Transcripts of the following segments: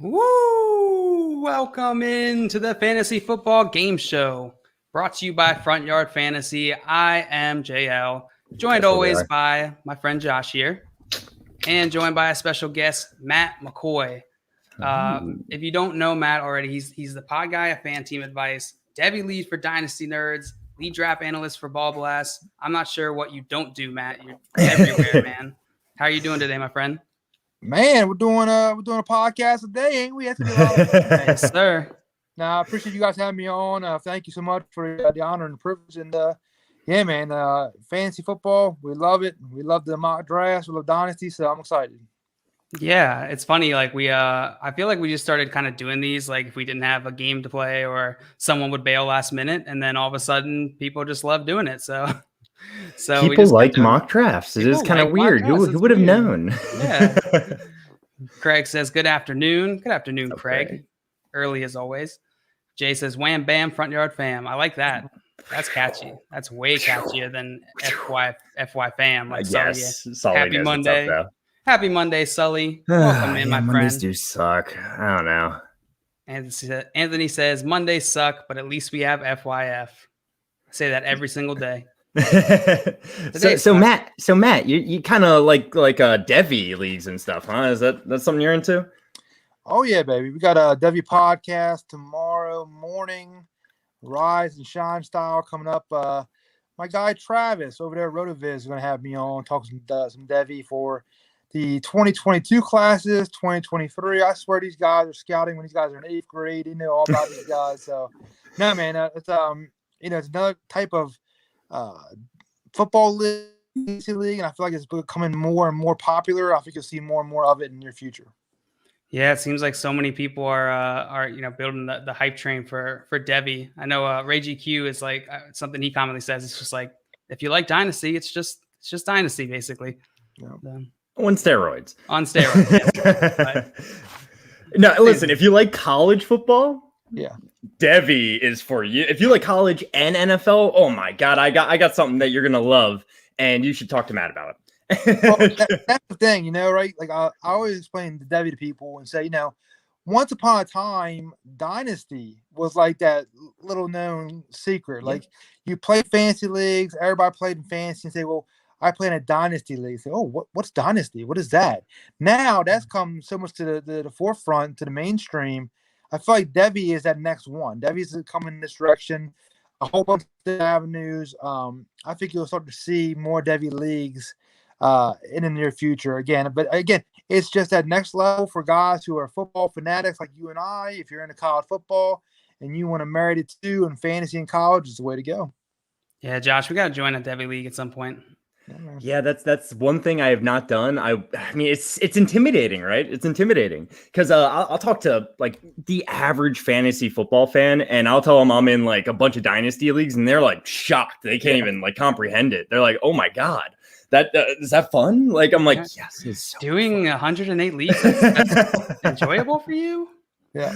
Woo! Welcome into the Fantasy Football Game Show, brought to you by Front Yard Fantasy. I am JL, joined always by my friend Josh here, and joined by a special guest, Matt McCoy. If you don't know Matt already, he's the pod guy at Fan Team Advice, devy lead for Dynasty Nerds, lead draft analyst for Ball Blast. I'm not sure what you don't do, Matt. You're everywhere, man. How are you doing today, my friend? Man, we're doing a podcast today, ain't we? That's gonna be a lot of fun, yes, sir. Now, I appreciate you guys having me on. Thank you so much for the honor and the privilege. And yeah, man, fantasy football, we love it. We love the mock drafts. We love Dynasty, so I'm excited. Yeah, it's funny. Like I feel like we just started kind of doing these. Like if we didn't have a game to play or someone would bail last minute, and then all of a sudden people just love doing it. So people like mock drafts. It is kind of weird. Who would have known? Yeah. Craig says, good afternoon. Good afternoon, Craig. Early as always. Jay says, wham, bam, front yard fam. I like that. That's catchy. That's way catchier than FY fam. Like, yes. Sully, happy Monday. Happy Monday, Sully. Welcome in, my friend. Mondays do suck. I don't know. Anthony says, Mondays suck, but at least we have FYF. I say that every single day. so Matt, you kind of like devy leagues and stuff, huh? Is that something you're into? Oh yeah, baby. We got a devy podcast tomorrow morning, Rise and Shine style coming up. My guy Travis over there at Rotoviz is going to have me on talking some devy for the 2022 classes, 2023. I swear these guys are scouting when these guys are in 8th grade. They know all about these guys. So no, man, it's it's another type of football league, and I feel like it's becoming more and more popular. I think you'll see more and more of it in the near future. Yeah, it seems like so many people are building the hype train for devy. I know Ray GQ is like something he commonly says. It's just like if you like Dynasty, it's just Dynasty basically. Yeah. On steroids. Yes. No, listen. If you like college football, yeah, devy is for you. If you like college and NFL, oh my God, I got something that you're gonna love, and you should talk to Matt about it. Well, that's the thing, right? Like I always explain the devy to people and say, once upon a time, Dynasty was like that little known secret. Yeah. Like you play fantasy leagues, everybody played in fantasy, and say, well, I play in a Dynasty league. Say, oh, what's Dynasty? What is that? Now that's come so much to the forefront, to the mainstream. I feel like devy is that next one. Devy's coming in this direction. A whole bunch of avenues. I think you'll start to see more devy leagues in the near future again. But again, it's just that next level for guys who are football fanatics like you and I. If you're into college football and you want to marry the two, and fantasy in college is the way to go. Yeah, Josh, we got to join a devy league at some point. Yeah, that's one thing I have not done. I mean, it's intimidating, right? It's intimidating because I'll talk to like the average fantasy football fan, and I'll tell them I'm in like a bunch of dynasty leagues, and they're like shocked. They can't even like comprehend it. They're like, "Oh my God, that is that fun?" Like I'm like, yes, it's so doing fun. 108 leagues. That's enjoyable for you. Yeah,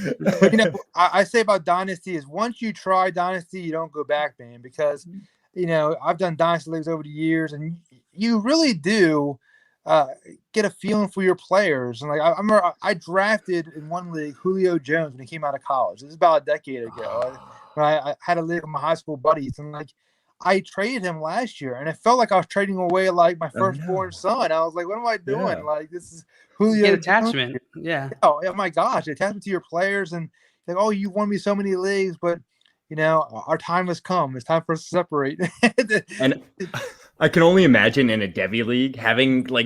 I say about Dynasty is once you try Dynasty, you don't go back, man, because I've done Dynasty leagues over the years, and you really do get a feeling for your players. And like I remember, I drafted in one league Julio Jones when he came out of college. This is about a decade ago. When I had a league with my high school buddies, and like I traded him last year, and it felt like I was trading away like my firstborn son. I was like, what am I doing? Yeah. Like this is Julio attachment. Yeah. Oh my gosh, attachment to your players, and like, oh, you won me so many leagues, but our time has come. It's time for us to separate. And I can only imagine in a devy league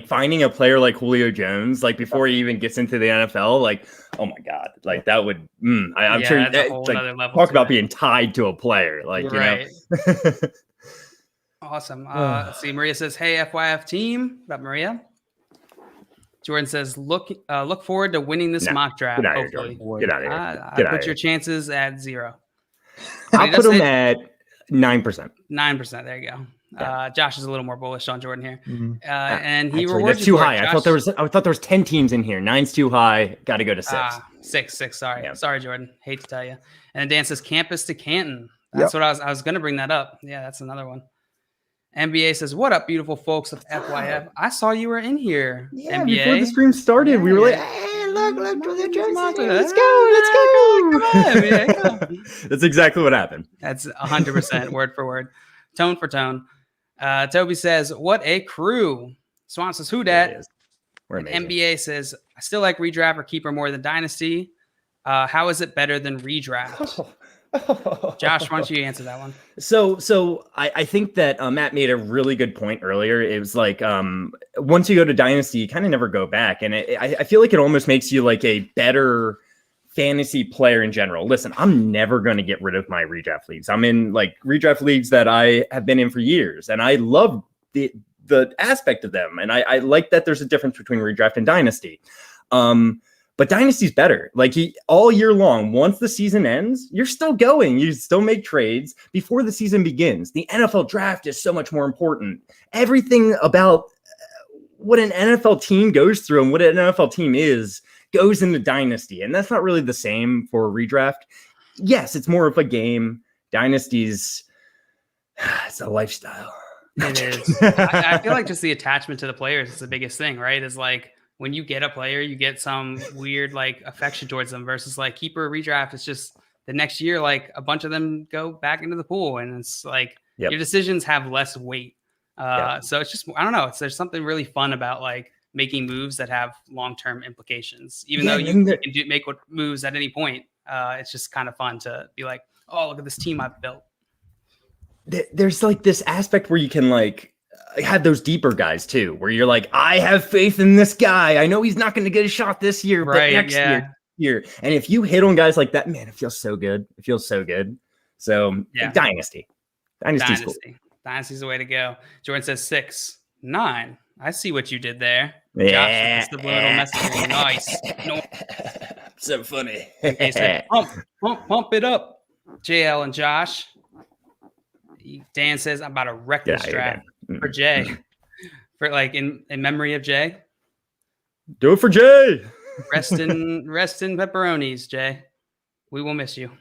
finding a player like Julio Jones, like before he even gets into the NFL, like, oh my God, like that would, I'm sure that's a whole other level. Talk about being tied to a player. Like, right. Awesome. Let's see. Maria says, hey, FYF team. What up, Maria? Jordan says, look forward to winning this mock draft. Get out hopefully. Of here, get out of here. I put your chances at 0. I'll put them at 9%. 9%. There you go. Yeah. Josh is a little more bullish on Jordan here, and he actually, rewards that's too high. Josh. I thought there was 10 teams in here. 9's too high. Got to go to 6. 6. Sorry, Jordan. Hate to tell you. And Dan says campus to Canton. That's what I was going to bring that up. Yeah, that's another one. NBA says, what up, beautiful folks of FYF? I saw you were in here. Yeah, NBA. before the stream started, we were like, look for the jersey. Monster. Let's go. Come on, man, come on. That's exactly what happened. That's 100% word for word, tone for tone. Toby says, "What a crew." Swan says, "Who dat?" We're And amazing. NBA says, "I still like redraft or keeper more than dynasty. How is it better than redraft?" Josh, why don't you answer that one? So I think that Matt made a really good point earlier. It was like once you go to Dynasty, you kind of never go back, and I feel like it almost makes you like a better fantasy player in general. Listen, I'm never going to get rid of my redraft leagues. I'm in like redraft leagues that I have been in for years, and I love the aspect of them, and I like that there's a difference between redraft and Dynasty. But Dynasty's better. Like all year long, once the season ends, you're still going. You still make trades before the season begins. The NFL draft is so much more important. Everything about what an NFL team goes through and what an NFL team is goes into Dynasty. And that's not really the same for redraft. Yes, it's more of a game. Dynasty's it's a lifestyle. It is. I feel like just the attachment to the players is the biggest thing, right? Is like, when you get a player, you get some weird like affection towards them versus like keeper redraft. It's just the next year, like a bunch of them go back into the pool and it's like your decisions have less weight. So it's just, I don't know. There's something really fun about like making moves that have long-term implications, even though you can make moves at any point. It's just kind of fun to be like, oh, look at this team I've built. There's like this aspect where you can like have those deeper guys too, where you're like, I have faith in this guy. I know he's not going to get a shot this year, but next year. And if you hit on guys like that, man, it feels so good. It feels so good. So Dynasty. Dynasty's cool. Dynasty's the way to go. Jordan says 6, 9. I see what you did there. Yeah. Josh, the little message. Nice. No. So funny. Okay, so pump it up. JL and Josh. Dan says, I'm about to wreck this draft for Jay. For like in memory of Jay. Do it for Jay. Rest in pepperonis, Jay. We will miss you.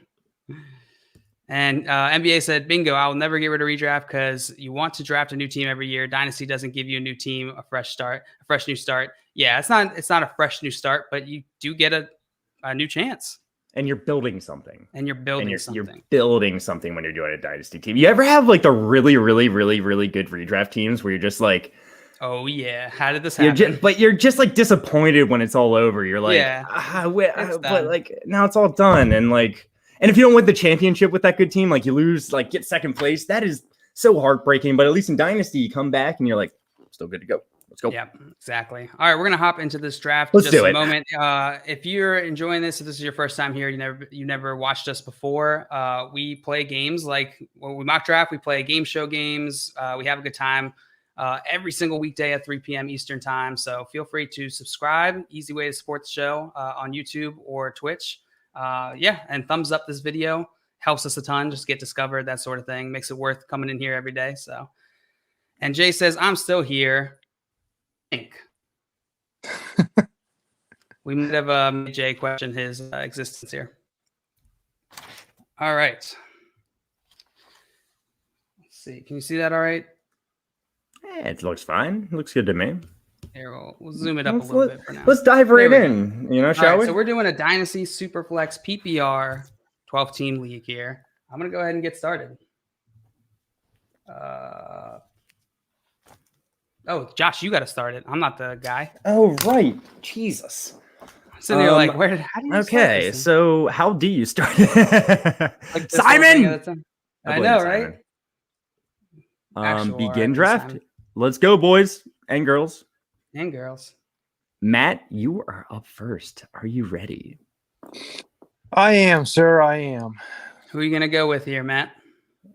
And NBA said, bingo, I will never get rid of redraft because you want to draft a new team every year. Dynasty doesn't give you a new team, a fresh new start. Yeah, it's not a fresh new start, but you do get a new chance. And you're building something. You're building something when you're doing a Dynasty team. You ever have like the really, really, really, really good redraft teams where you're just like, oh yeah, how did this happen? But you're just like disappointed when it's all over. You're like, but like now it's all done. And like, and if you don't win the championship with that good team, like you lose, like get second place, that is so heartbreaking. But at least in Dynasty, you come back and you're like, still good to go. Let's go. Yeah, exactly. All right, we're gonna hop into this draft. Let's do it. A moment. If you're enjoying this, if this is your first time here, you never watched us before. We play games like when we mock draft. We play game show games. We have a good time every single weekday at 3 p.m. Eastern time. So feel free to subscribe. Easy way to support the show on YouTube or Twitch. And thumbs up this video helps us a ton. Just get discovered, that sort of thing. Makes it worth coming in here every day. So, and Jay says, I'm still here. We might have made Jay question his existence here. All right. Let's see. Can you see that all right? Yeah, it looks fine. It looks good to me. Here, we'll zoom it up a little bit for now. Let's dive right in, shall we? So we're doing a Dynasty Superflex PPR 12-team league here. I'm going to go ahead and get started. Oh, Josh, you got to start it. I'm not the guy. Oh, right. Jesus. So you're like, how do you okay, so how do you start it? Like Simon! I know, right? Begin draft. Simon. Let's go, boys and girls. And girls. Matt, you are up first. Are you ready? I am, sir. I am. Who are you going to go with here, Matt?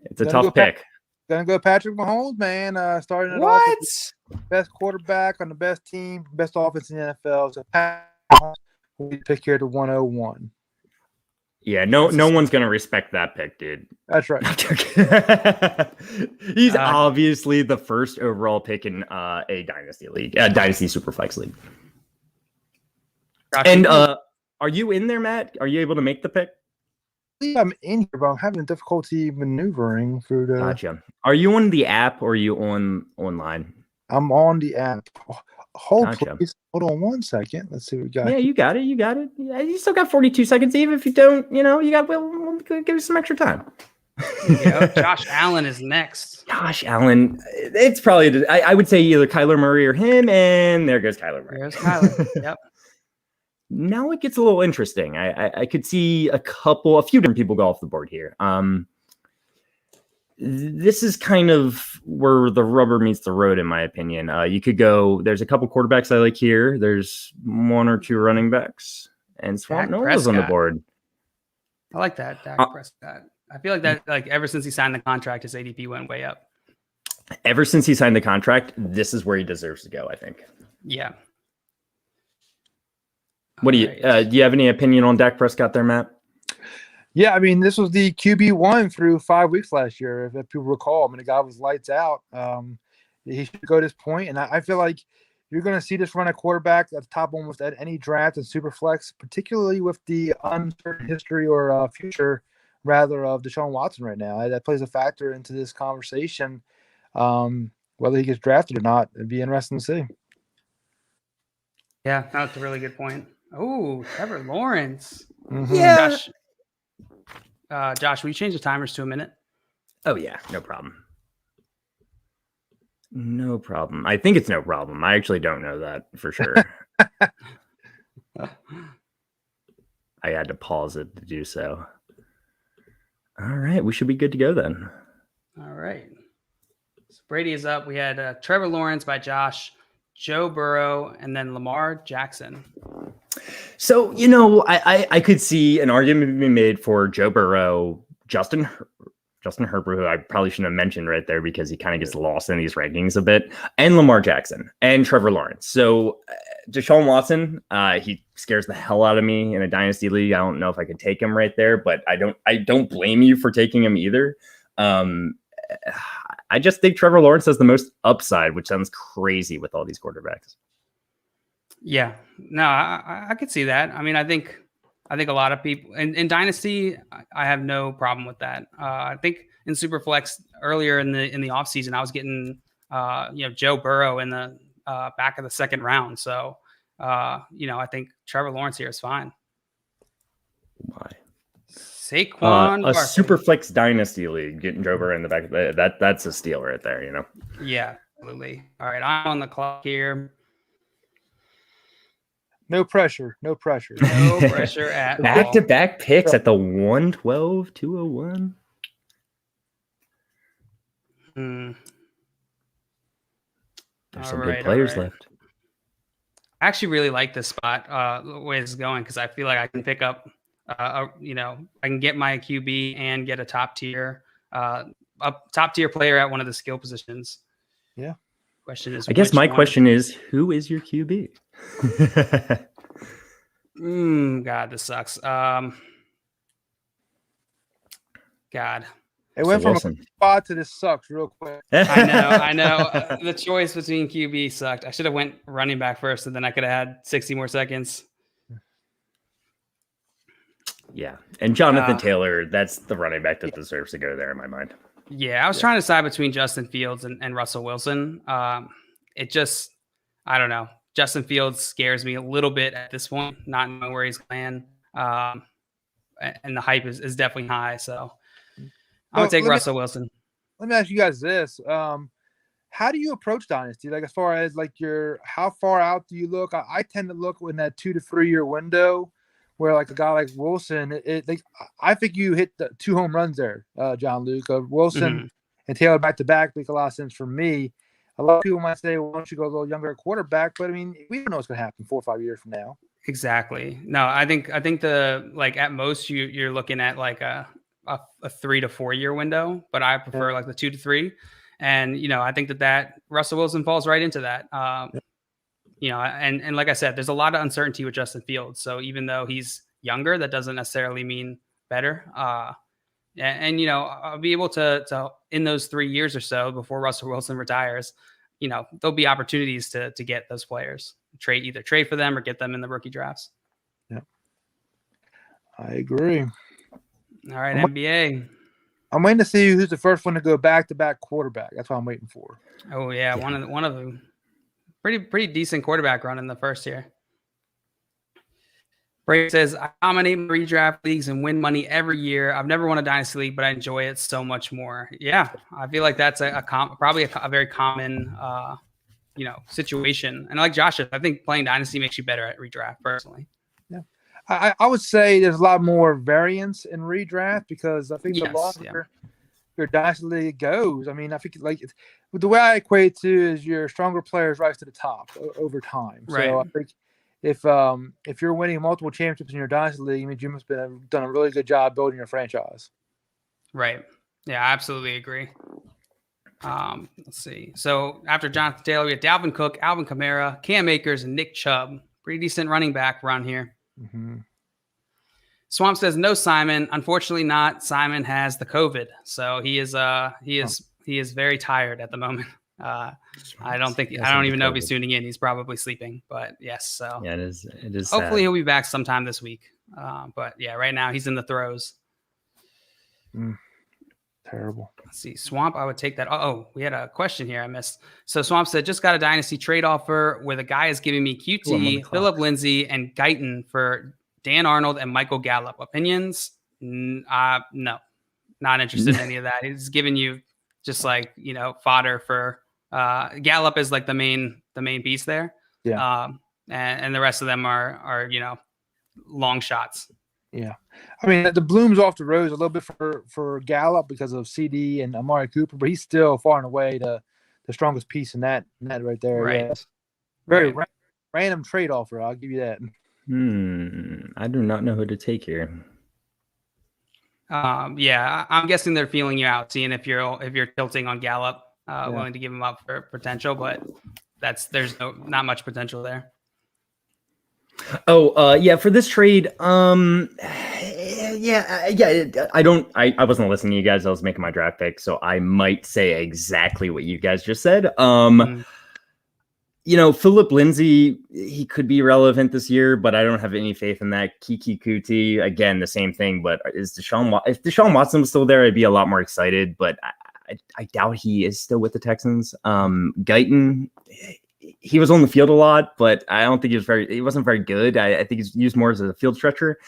It's a tough pick. Gonna go Patrick Mahomes, man. Starting it off with best quarterback on the best team, best offense in the NFL. So Patrick Mahomes will be picked here to 101. Yeah, no one's gonna respect that pick, dude. That's right. He's obviously the first overall pick in a dynasty league, Dynasty Superflex league. Gotcha. And are you in there, Matt? Are you able to make the pick? I'm in here, but I'm having difficulty maneuvering through the. Gotcha. Are you on the app or are you online? I'm on the app. Hold, Gotcha. please. Hold on 1 second. Let's see what we got. Yeah, you got it. You got it. Yeah, you still got 42 seconds. Even if you don't, we'll give you some extra time. Josh Allen is next. Josh Allen. It's probably, I would say either Kyler Murray or him, and there goes Kyler Murray. There's Kyler. Yep. Now it gets a little interesting. I could see a few different people go off the board here. This is kind of where the rubber meets the road, in my opinion. You could go, there's a couple quarterbacks I like here. There's 1 or 2 running backs, and Swamp Nola's on the board. I like that, Dak Prescott. I feel like that, like ever since he signed the contract, his ADP went way up. Ever since he signed the contract, this is where he deserves to go, I think. Yeah. What do you have any opinion on Dak Prescott there, Matt? Yeah, I mean, this was the QB1 through 5 weeks last year, if people recall. I mean, the guy was lights out. He should go to this point, and I feel like you're going to see this run a quarterback at the top almost at any draft in Superflex, particularly with the uncertain history or future, rather, of Deshaun Watson right now. That plays a factor into this conversation. Whether he gets drafted or not, it'd be interesting to see. Yeah, that's a really good point. Oh, Trevor Lawrence. Mm-hmm. Yeah. Josh, will you change the timers to a minute? Oh, yeah. No problem. No problem. I think it's no problem. I actually don't know that for sure. I had to pause it to do so. All right. We should be good to go then. All right. So Brady is up. We had Trevor Lawrence by Josh, Joe Burrow, and then Lamar Jackson. So, I could see an argument being made for Joe Burrow, Justin Herbert, who I probably shouldn't have mentioned right there because he kind of gets lost in these rankings a bit, and Lamar Jackson and Trevor Lawrence. So Deshaun Watson, he scares the hell out of me in a dynasty league. I don't know if I could take him right there, but I don't blame you for taking him either. I just think Trevor Lawrence has the most upside, which sounds crazy with all these quarterbacks. Yeah, no, I could see that. I mean, I think a lot of people in Dynasty, I have no problem with that. I think in Superflex earlier in the offseason, I was getting Joe Burrow in the back of the second round. So I think Trevor Lawrence here is fine. Why? Saquon a Superflex Dynasty league, getting Joe Burrow in the back of that's a steal right there, Yeah, absolutely. All right, I'm on the clock here. No pressure. No pressure. No pressure at all. Back-to-back picks at the 112, 201. There's some good players left. I actually really like this spot, the way it's going, because I feel like I can pick up, I can get my QB and get a top tier player at one of the skill positions. Yeah. Question is, I guess my question is, who is your QB? God, this sucks. God. It went from a spot to this sucks real quick. I know. The choice between QB sucked. I should have went running back first, and then I could have had 60 more seconds. Yeah, and Jonathan Taylor, that's the running back that deserves to go there in my mind. Yeah, I was trying to decide between Justin Fields and Russell Wilson. It just, I don't know. Justin Fields scares me a little bit at this point, not knowing where he's playing. And the hype is definitely high. So I would take Russell Wilson. Let me ask you guys this. How do you approach Dynasty? Like, as far as how far out do you look? I tend to look in that 2 to 3 year window where like a guy like Wilson, I think you hit the 2 home runs there, John Luke. Wilson and Taylor back to back make a lot of sense for me. A lot of people might say, well, why don't you go a little younger at quarterback? But I mean, we don't know what's going to happen 4 or 5 years from now. Exactly. No, I think the at most you're looking at like a 3 to 4 year window, but I prefer like the 2 to 3. And I think that Russell Wilson falls right into that. And like I said, there's a lot of uncertainty with Justin Fields. So even though he's younger, that doesn't necessarily mean better. I'll be able to in those 3 years or so before Russell Wilson retires, there'll be opportunities to get those players, either trade for them or get them in the rookie drafts. Yeah, I agree. All right, NBA. I'm waiting to see who's the first one to go back-to-back quarterback. That's what I'm waiting for. Oh yeah. One of them. pretty decent quarterback run in the first year. Brave says, I dominate my redraft leagues and win money every year. I've never won a dynasty league, but I enjoy it so much more. Yeah, I feel like that's probably a very common situation. And like Josh, I think playing dynasty makes you better at redraft personally. Yeah, I would say there's a lot more variance in redraft because I think the longer your dynasty league goes, I mean, I think like the way I equate to is your stronger players rise to the top over time. Right. So I think if you're winning multiple championships in your dynasty league, I mean, you must have done a really good job building your franchise. Right. Yeah, I absolutely agree. Let's see. So after Jonathan Taylor, we had Dalvin Cook, Alvin Kamara, Cam Akers, and Nick Chubb. Pretty decent running back around here. Mm-hmm. Swamp says no Simon. Unfortunately not. Simon has the COVID. So he is very tired at the moment. I don't even know if he's tuning in. He's probably sleeping, but yes. So yeah, it is hopefully sad. he'll be back sometime this week. But yeah, right now he's in the throes. Terrible. Let's see. Swamp, I would take that. Oh, we had a question here I missed. So Swamp said, just got a dynasty trade offer where the guy is giving me QT, Philip Lindsay, and Guyton for Dan Arnold and Michael Gallup. Opinions? No, not interested in any of that. He's giving you just like, fodder for Gallup is like the main piece there. Yeah. And the rest of them are long shots. Yeah. I mean, the bloom's off the rose a little bit for Gallup because of CD and Amari Cooper, but he's still far and away the strongest piece in that right there. Right. Yeah. Very random trade offer. I'll give you that. I do not know who to take here. Yeah, I'm guessing they're feeling you out, seeing if you're tilting on Gallup, willing to give him up for potential, but there's not much potential there. For this trade, I wasn't listening to you guys. I was making my draft pick, so I might say exactly what you guys just said. Philip Lindsay, he could be relevant this year, but I don't have any faith in that. Kiki Kuti, again, the same thing. But if Deshaun Watson was still there, I'd be a lot more excited. But I doubt he is still with the Texans. Guyton, he was on the field a lot, but I don't think he wasn't very good. I think he's used more as a field stretcher.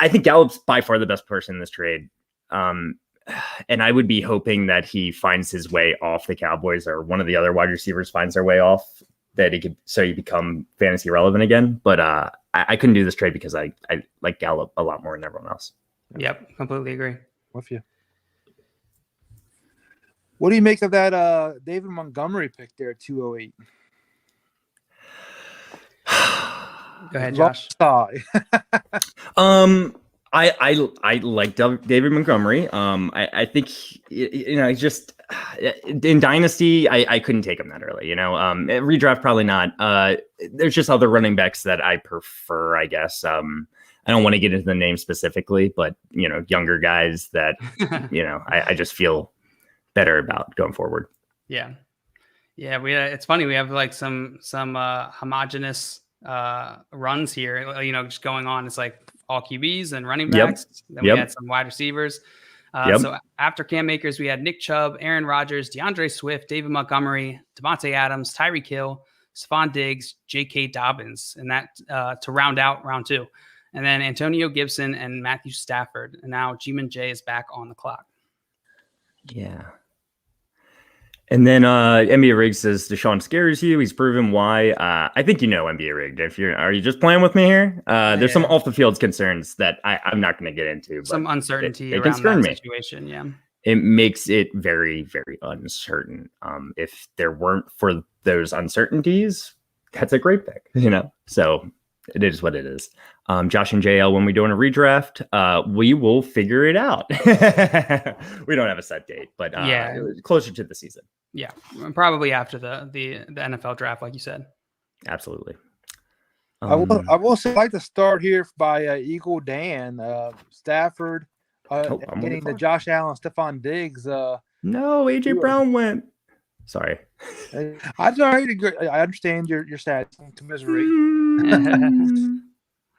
I think Gallup's by far the best person in this trade. And I would be hoping that he finds his way off the Cowboys or one of the other wide receivers finds their way off so you become fantasy relevant again. But I couldn't do this trade because I like Gallup a lot more than everyone else. Yep. Completely agree with you. What do you make of that David Montgomery pick there at 208? Go ahead, Josh. I like David Montgomery. I think he's just in Dynasty. I couldn't take him that early. Redraft probably not. There's just other running backs that I prefer. I guess. I don't want to get into the name specifically, but younger guys that I just feel better about going forward. Yeah. It's funny. We have like some homogenous runs here. Just going on. It's like all QBs and running backs. Then we had some wide receivers. So after Cam Akers, we had Nick Chubb, Aaron Rodgers, DeAndre Swift, David Montgomery, Devontae Adams, Tyreek Hill, Stephon Diggs, J.K. Dobbins, and that to round out round two. And then Antonio Gibson and Matthew Stafford. And now G-Man J is back on the clock. Yeah. And then NBA Rig says Deshaun scares you. He's proven why. I think NBA Rigged. Are you just playing with me here? There's some off the field concerns that I'm not going to get into. Some uncertainty it around that situation. Yeah, it makes it very, very uncertain. If there weren't for those uncertainties, that's a great pick. So it is what it is. Josh and JL, when we're doing a redraft, we will figure it out. We don't have a set date, but closer to the season. Yeah, probably after the NFL draft, like you said. Absolutely. I will say, I'd like to start here by Eagle Dan Stafford getting the Josh Allen, Stephon Diggs. No, AJ Brown went. Sorry. I understand your sad commiserate.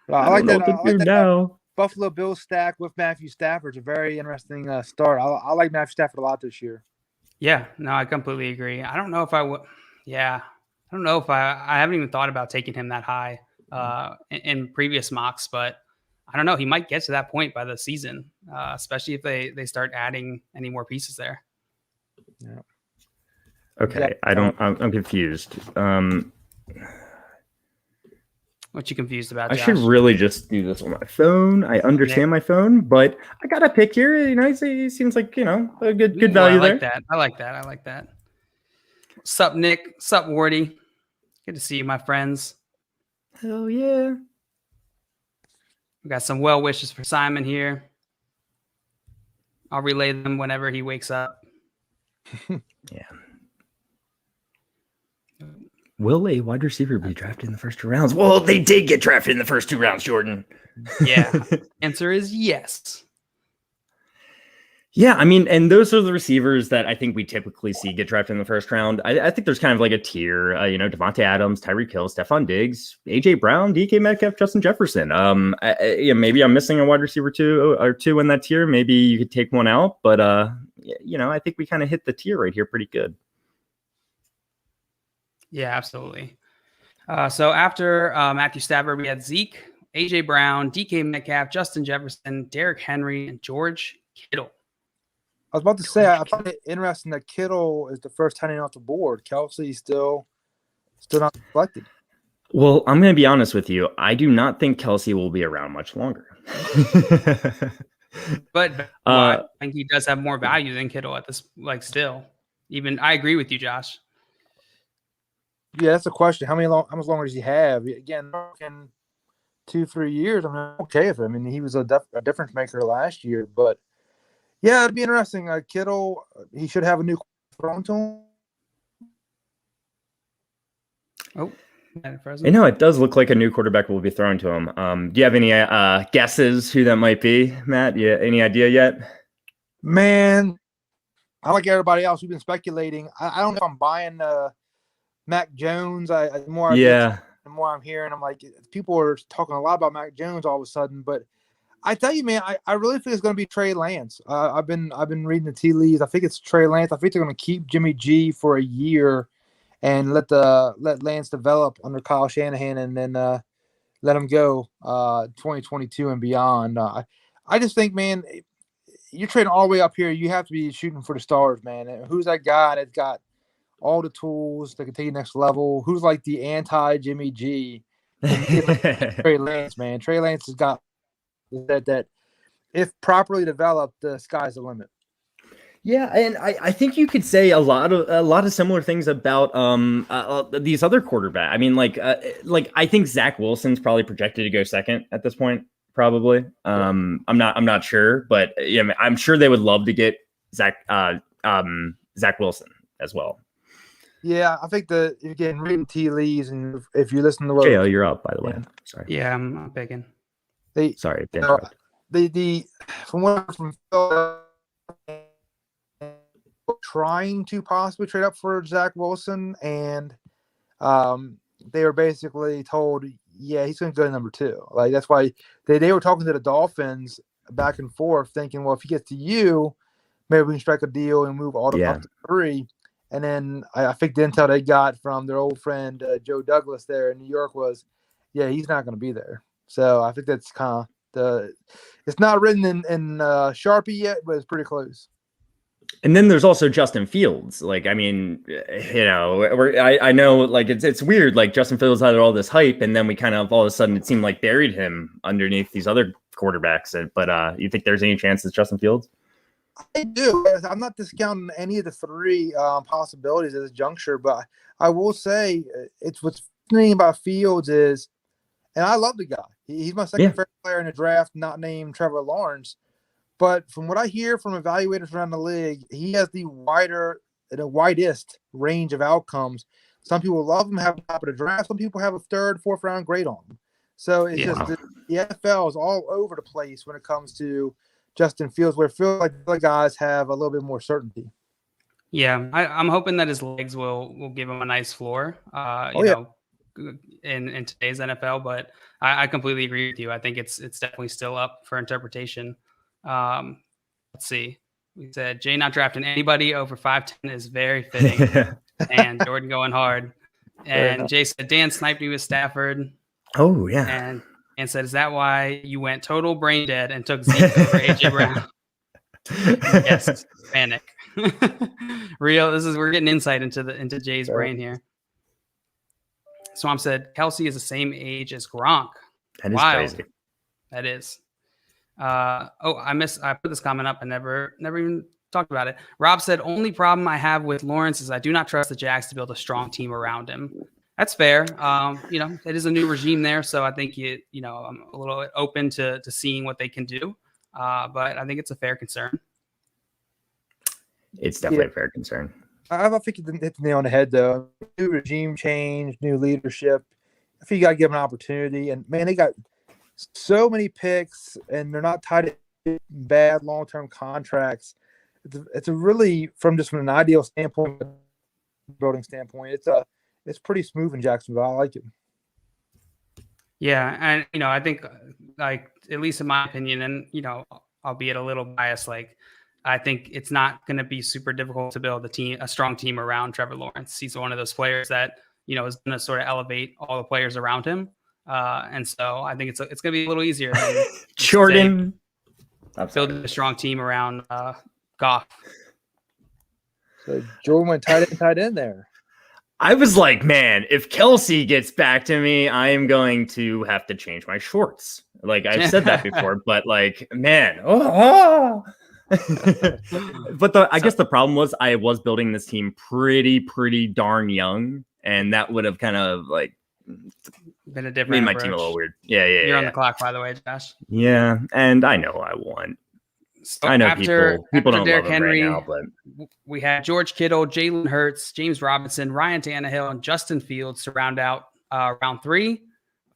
I like that. Buffalo Bills stack with Matthew Stafford. It's a very interesting start. I like Matthew Stafford a lot this year. Yeah, no, I completely agree. I don't know if I would. Yeah, don't know if I haven't even thought about taking him that high in previous mocks, but I don't know. He might get to that point by the season, especially if they start adding any more pieces there. Yeah. Okay, I'm confused. What you confused about, I Josh? should really just do this on my phone. I understand my phone, but I got a pick here. He seems like, a good value I like there. that. I like that. Sup, Nick? Sup, Wardy? Good to see you, my friends. Hell yeah. We got some well wishes for Simon here. I'll relay them whenever he wakes up. Yeah. Will a wide receiver be drafted in the first 2 rounds? Well, they did get drafted in the first 2 rounds, Jordan. Yeah. Answer is yes. Yeah, I mean, and those are the receivers that I think we typically see get drafted in the first round. I think there's kind of like a tier, Devontae Adams, Tyreek Hill, Stephon Diggs, AJ Brown, DK Metcalf, Justin Jefferson. Maybe I'm missing a wide receiver two in that tier. Maybe you could take one out, but I think we kind of hit the tier right here pretty good. Yeah, absolutely. So after Matthew Stafford, we had Zeke, AJ Brown, DK Metcalf, Justin Jefferson, Derrick Henry, and George Kittle. I was about to say, I find it interesting that Kittle is the first tight end off the board. Kelsey's still not selected. Well, I'm going to be honest with you. I do not think Kelsey will be around much longer. But I think he does have more value than Kittle at this, still. Even I agree with you, Josh. Yeah, that's a question. How much longer does he have? Again, in 2-3 years, I'm okay with him. I mean, he was a difference maker last year, but yeah, it'd be interesting. Kittle, he should have a new thrown to him. Oh, it does look like a new quarterback will be thrown to him. Do you have any guesses who that might be, Matt? Yeah, any idea yet? Man, I like everybody else. We've been speculating. I don't know if I'm buying Mac Jones. The more I'm hearing, I'm like, people are talking a lot about Mac Jones all of a sudden. But I tell you, man, I really think it's going to be Trey Lance. I've been reading the tea leaves. I think it's Trey Lance. I think they're going to keep Jimmy G for a year and let Lance develop under Kyle Shanahan, and then let him go 2022 and beyond. I just think, man, you're trading all the way up here. You have to be shooting for the stars, man. Who's that guy that's got all the tools that can take you next level? Who's like the anti-Jimmy G? Trey Lance, man. Trey Lance has got that if properly developed, the sky's the limit. Yeah, and I think you could say a lot of similar things about these other quarterbacks. I mean, I think Zach Wilson's probably projected to go second at this point. Probably. I'm not sure, but yeah, I'm sure they would love to get Zach Wilson as well. Yeah, I think again, reading tea leaves, and if you listen to what JL, you're up, by the way. Sorry. Yeah, I'm picking. Sorry, from trying to possibly trade up for Zach Wilson, and they were basically told, yeah, he's going to go to number 2. Like, that's why they were talking to the Dolphins back and forth, thinking, well, if he gets to you, maybe we can strike a deal and move all the up to 3. And then I think the intel they got from their old friend Joe Douglas there in New York was, yeah, he's not going to be there. So I think that's kind of it's not written in Sharpie yet, but it's pretty close. And then there's also Justin Fields. Like, I mean, I know, like, it's weird. Like, Justin Fields had all this hype, and then we kind of all of a sudden it seemed like buried him underneath these other quarterbacks. But you think there's any chance it's Justin Fields? I do. I'm not discounting any of the 3 possibilities at this juncture, but I will say it's what's fascinating about Fields is, and I love the guy. He's my second favorite player in the draft, not named Trevor Lawrence. But from what I hear from evaluators around the league, he has the widest range of outcomes. Some people love him, have him top of the draft. Some people have a 3rd, 4th round grade on him. So it's just the NFL is all over the place when it comes to Justin Fields, where it feels like the other guys have a little bit more certainty. Yeah, I'm hoping that his legs will give him a nice floor. In today's NFL, but I completely agree with you. I think it's definitely still up for interpretation. Let's see. We said Jay not drafting anybody over 5'10" is very fitting, and Jordan going hard. And Jay said Dan sniped me with Stafford. Oh yeah. And said, is that why you went total brain dead and took Zeke over AJ Brown? Yes, panic. Real. We're getting insight into Jay's brain here. Swamp said Kelsey is the same age as Gronk. That is crazy. That is. I put this comment up and never even talked about it. Rob said, only problem I have with Lawrence is I do not trust the Jags to build a strong team around him. That's fair. It is a new regime there, so I think I'm a little open to seeing what they can do. But I think it's a fair concern. It's definitely a fair concern. I think you hit the nail on the head, though. New regime change, new leadership. I think you got to give them an opportunity. And, man, they got so many picks, and they're not tied to bad long-term contracts. It's a really, from an ideal standpoint, building standpoint, it's pretty smooth in Jacksonville. I like it. Yeah, and, I think, like, at least in my opinion, and, albeit a little biased, like, I think it's not going to be super difficult to build a strong team around Trevor Lawrence. He's one of those players that, is going to sort of elevate all the players around him. And so I think it's going to be a little easier than Jordan. Building a strong team around Goff. So Jordan went tight end there. I was like, man, if Kelsey gets back to me, I am going to have to change my shorts. Like I've said that before, but like, man, But I guess the problem was I was building this team pretty darn young, and that would have kind of like been a different made my approach. team a little weird. Yeah. You're on the clock, by the way, Josh. Yeah, and I know I won. So I know after people don't Derrick love him Henry, right now, but we had George Kittle, Jalen Hurts, James Robinson, Ryan Tannehill, and Justin Fields to round out round 3,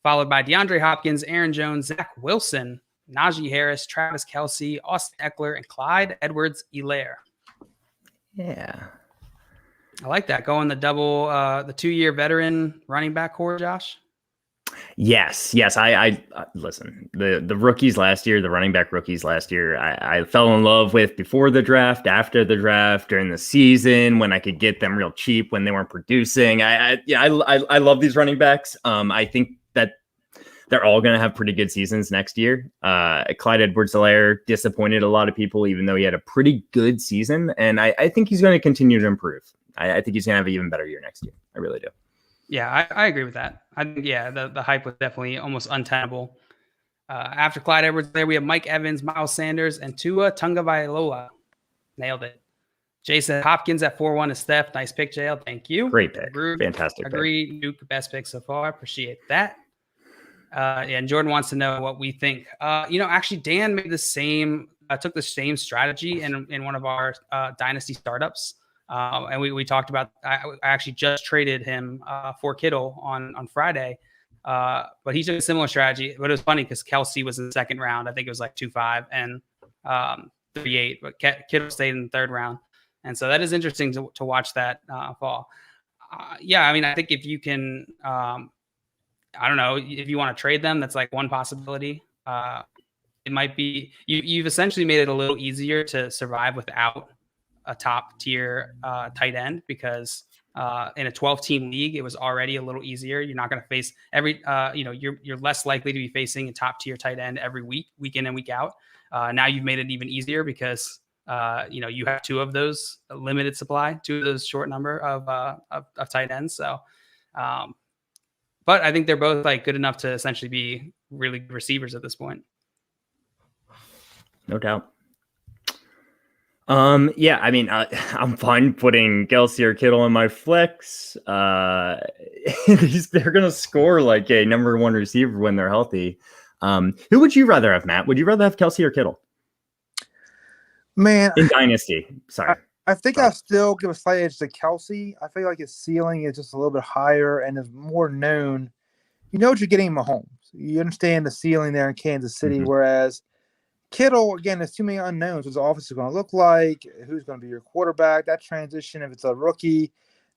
followed by DeAndre Hopkins, Aaron Jones, Zach Wilson, Najee Harris, Travis Kelce, Austin Eckler, and Clyde Edwards-Helaire. Yeah. I like that. Going the double, the 2-year veteran running back core, Josh. Yes. I listen, the rookies last year, the running back rookies last year, I fell in love with before the draft, after the draft, during the season, when I could get them real cheap when they weren't producing. I love these running backs. I think that they're all going to have pretty good seasons next year. Clyde Edwards-Helaire disappointed a lot of people, even though he had a pretty good season. And I think he's going to continue to improve. I think he's going to have an even better year next year. I really do. Yeah, I agree with that. The hype was definitely almost untenable. After Clyde Edwards there, we have Mike Evans, Miles Sanders, and Tua Tagovailoa. Nailed it. Jay said Hopkins at 4-1 is Steph. Nice pick, JL. Thank you. Great pick. Fantastic Agree. Duke, best pick so far. Appreciate that. And Jordan wants to know what we think. Actually, Dan made took the same strategy in one of our dynasty startups. And we talked about, I actually just traded him for Kittle on Friday. But he took a similar strategy. But it was funny because Kelsey was in the second round. I think it was like 2-5 and 3-8. But Kittle stayed in the third round. And so that is interesting to watch that fall. I think if you can, I don't know, if you want to trade them, that's like one possibility. It might be, you've essentially made it a little easier to survive without a top tier tight end, because in a 12-team league, it was already a little easier. You're not going to face you're less likely to be facing a top tier tight end every week in and week out. Now you've made it even easier because you have 2 of those, a limited supply, 2 of those short number of tight ends. So, but I think they're both like good enough to essentially be really good receivers at this point. No doubt. I'm fine putting Kelsey or Kittle in my flex. They're going to score like a number 1 receiver when they're healthy. Who would you rather have, Matt? Would you rather have Kelsey or Kittle? Man, in Dynasty. Sorry. I think I'll still give a slight edge to Kelsey. I feel like his ceiling is just a little bit higher and is more known. You know what you're getting in Mahomes. You understand the ceiling there in Kansas City, whereas Kittle, again, there's too many unknowns. What the offense is going to look like, who's going to be your quarterback, that transition, if it's a rookie,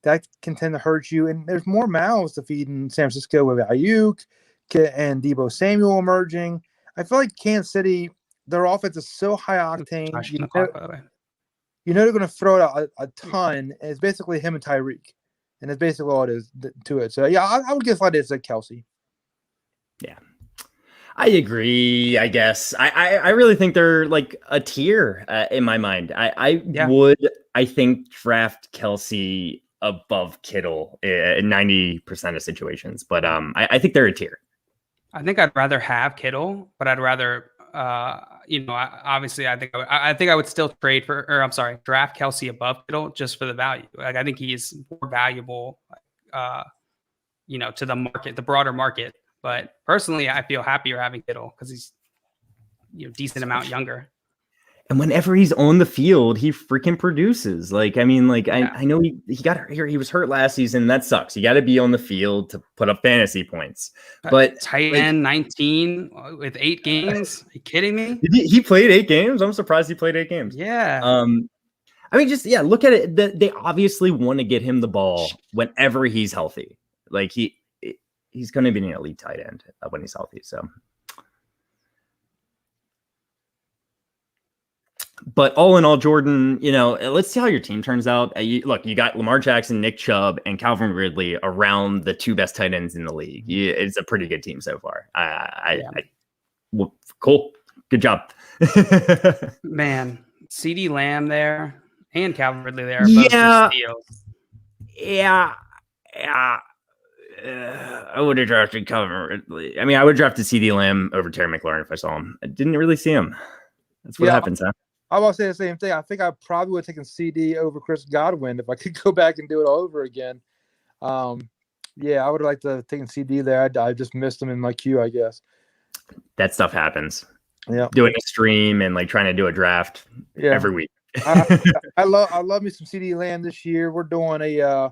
that can tend to hurt you. And there's more mouths to feed in San Francisco with Ayuk and Deebo Samuel emerging. I feel like Kansas City, their offense is so high octane. You know they're going to throw it a ton. And it's basically him and Tyreek. and that's basically all it is to it. So yeah, I would guess like this at Kelsey. Yeah, I agree. I guess I really think they're like a tier in my mind. I think draft Kelsey above Kittle in 90% of situations, but I think they're a tier. I think I'd rather have Kittle, but I'd rather obviously I think I would still draft Kelsey above Kittle just for the value. Like I think he is more valuable, to the market, the broader market. But personally, I feel happier having Kittle because he's decent amount younger. And whenever he's on the field, he freaking produces. Like, I mean, like I know he got hurt here. He was hurt last season. That sucks. You got to be on the field to put up fantasy points. But tight end 19 with 8 games. Are you kidding me? He played 8 games. I'm surprised he played 8 games. Yeah. I mean, just look at it. They obviously want to get him the ball whenever he's healthy. Like he's going to be an elite tight end when he's healthy. So. But all in all, Jordan, let's see how your team turns out. You got Lamar Jackson, Nick Chubb, and Calvin Ridley around the 2 best tight ends in the league. It's a pretty good team so far. Well, cool. Good job. Man, CD Lamb there and Calvin Ridley there. Yeah. Yeah. I would have drafted Calvin Ridley. I mean, I would have drafted CD Lamb over Terry McLaurin if I saw him. I didn't really see him. That's what happens, huh? I was say the same thing. I think I probably would have taken CD over Chris Godwin if I could go back and do it all over again. I would have liked to have taken CD there. I just missed him in my queue, I guess. That stuff happens. Yeah, doing a stream and like trying to do a draft every week. I love me some CD Lamb this year. We're doing a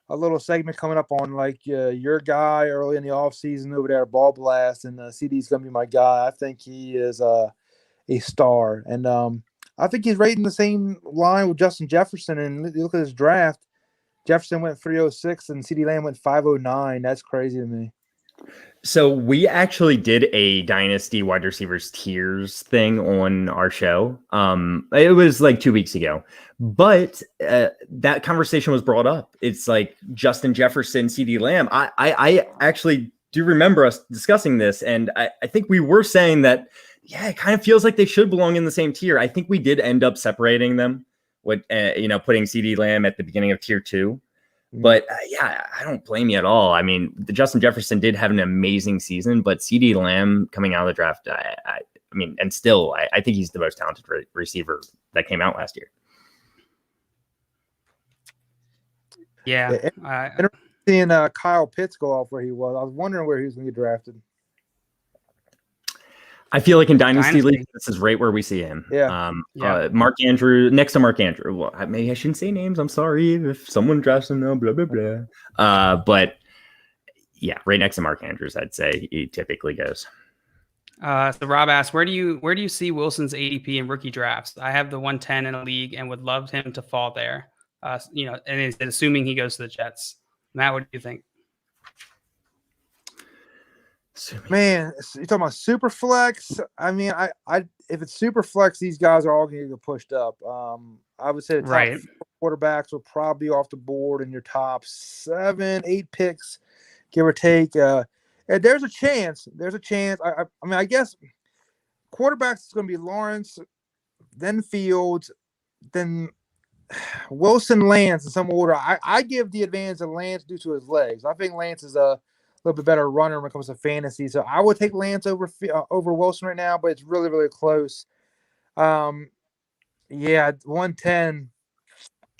little segment coming up on like your guy early in the off season over there at Ball Blast, and CD's gonna be my guy. I think he is a star, and I think he's right in the same line with Justin Jefferson. And you look at his draft, Jefferson went 306 and CD Lamb went 509. That's crazy to me. So we actually did a dynasty wide receivers tiers thing on our show. It was like 2 weeks ago, but that conversation was brought up. It's like Justin Jefferson, CD Lamb. I actually do remember us discussing this, and I think we were saying that, yeah, it kind of feels like they should belong in the same tier. I think we did end up separating them with, putting CD Lamb at the beginning of tier 2. But I don't blame you at all. I mean, the Justin Jefferson did have an amazing season, but CD Lamb coming out of the draft, I think he's the most talented receiver that came out last year. Yeah. Seeing Kyle Pitts go off where he was, I was wondering where he was going to get drafted. I feel like in Dynasty League, this is right where we see him. Yeah. Mark Andrew, next to Mark Andrew. Well, maybe I shouldn't say names. I'm sorry if someone drafts him now, blah, blah, blah. But yeah, right next to Mark Andrews, I'd say he typically goes. So Rob asks, where do you see Wilson's ADP in rookie drafts? I have the 110 in a league and would love him to fall there. And assuming he goes to the Jets. Matt, what do you think? Man, you're talking about Superflex. I mean, I if it's Superflex, these guys are all going to get pushed up. I would say the top 4 quarterbacks will probably be off the board in your top 7, 8 picks, give or take. And there's a chance. I mean, I guess quarterbacks is going to be Lawrence, then Fields, then Wilson, Lance in some order. I give the advantage of Lance due to his legs. I think Lance is a little bit better runner when it comes to fantasy. So I would take Lance over Wilson right now, but it's really, really close. 110.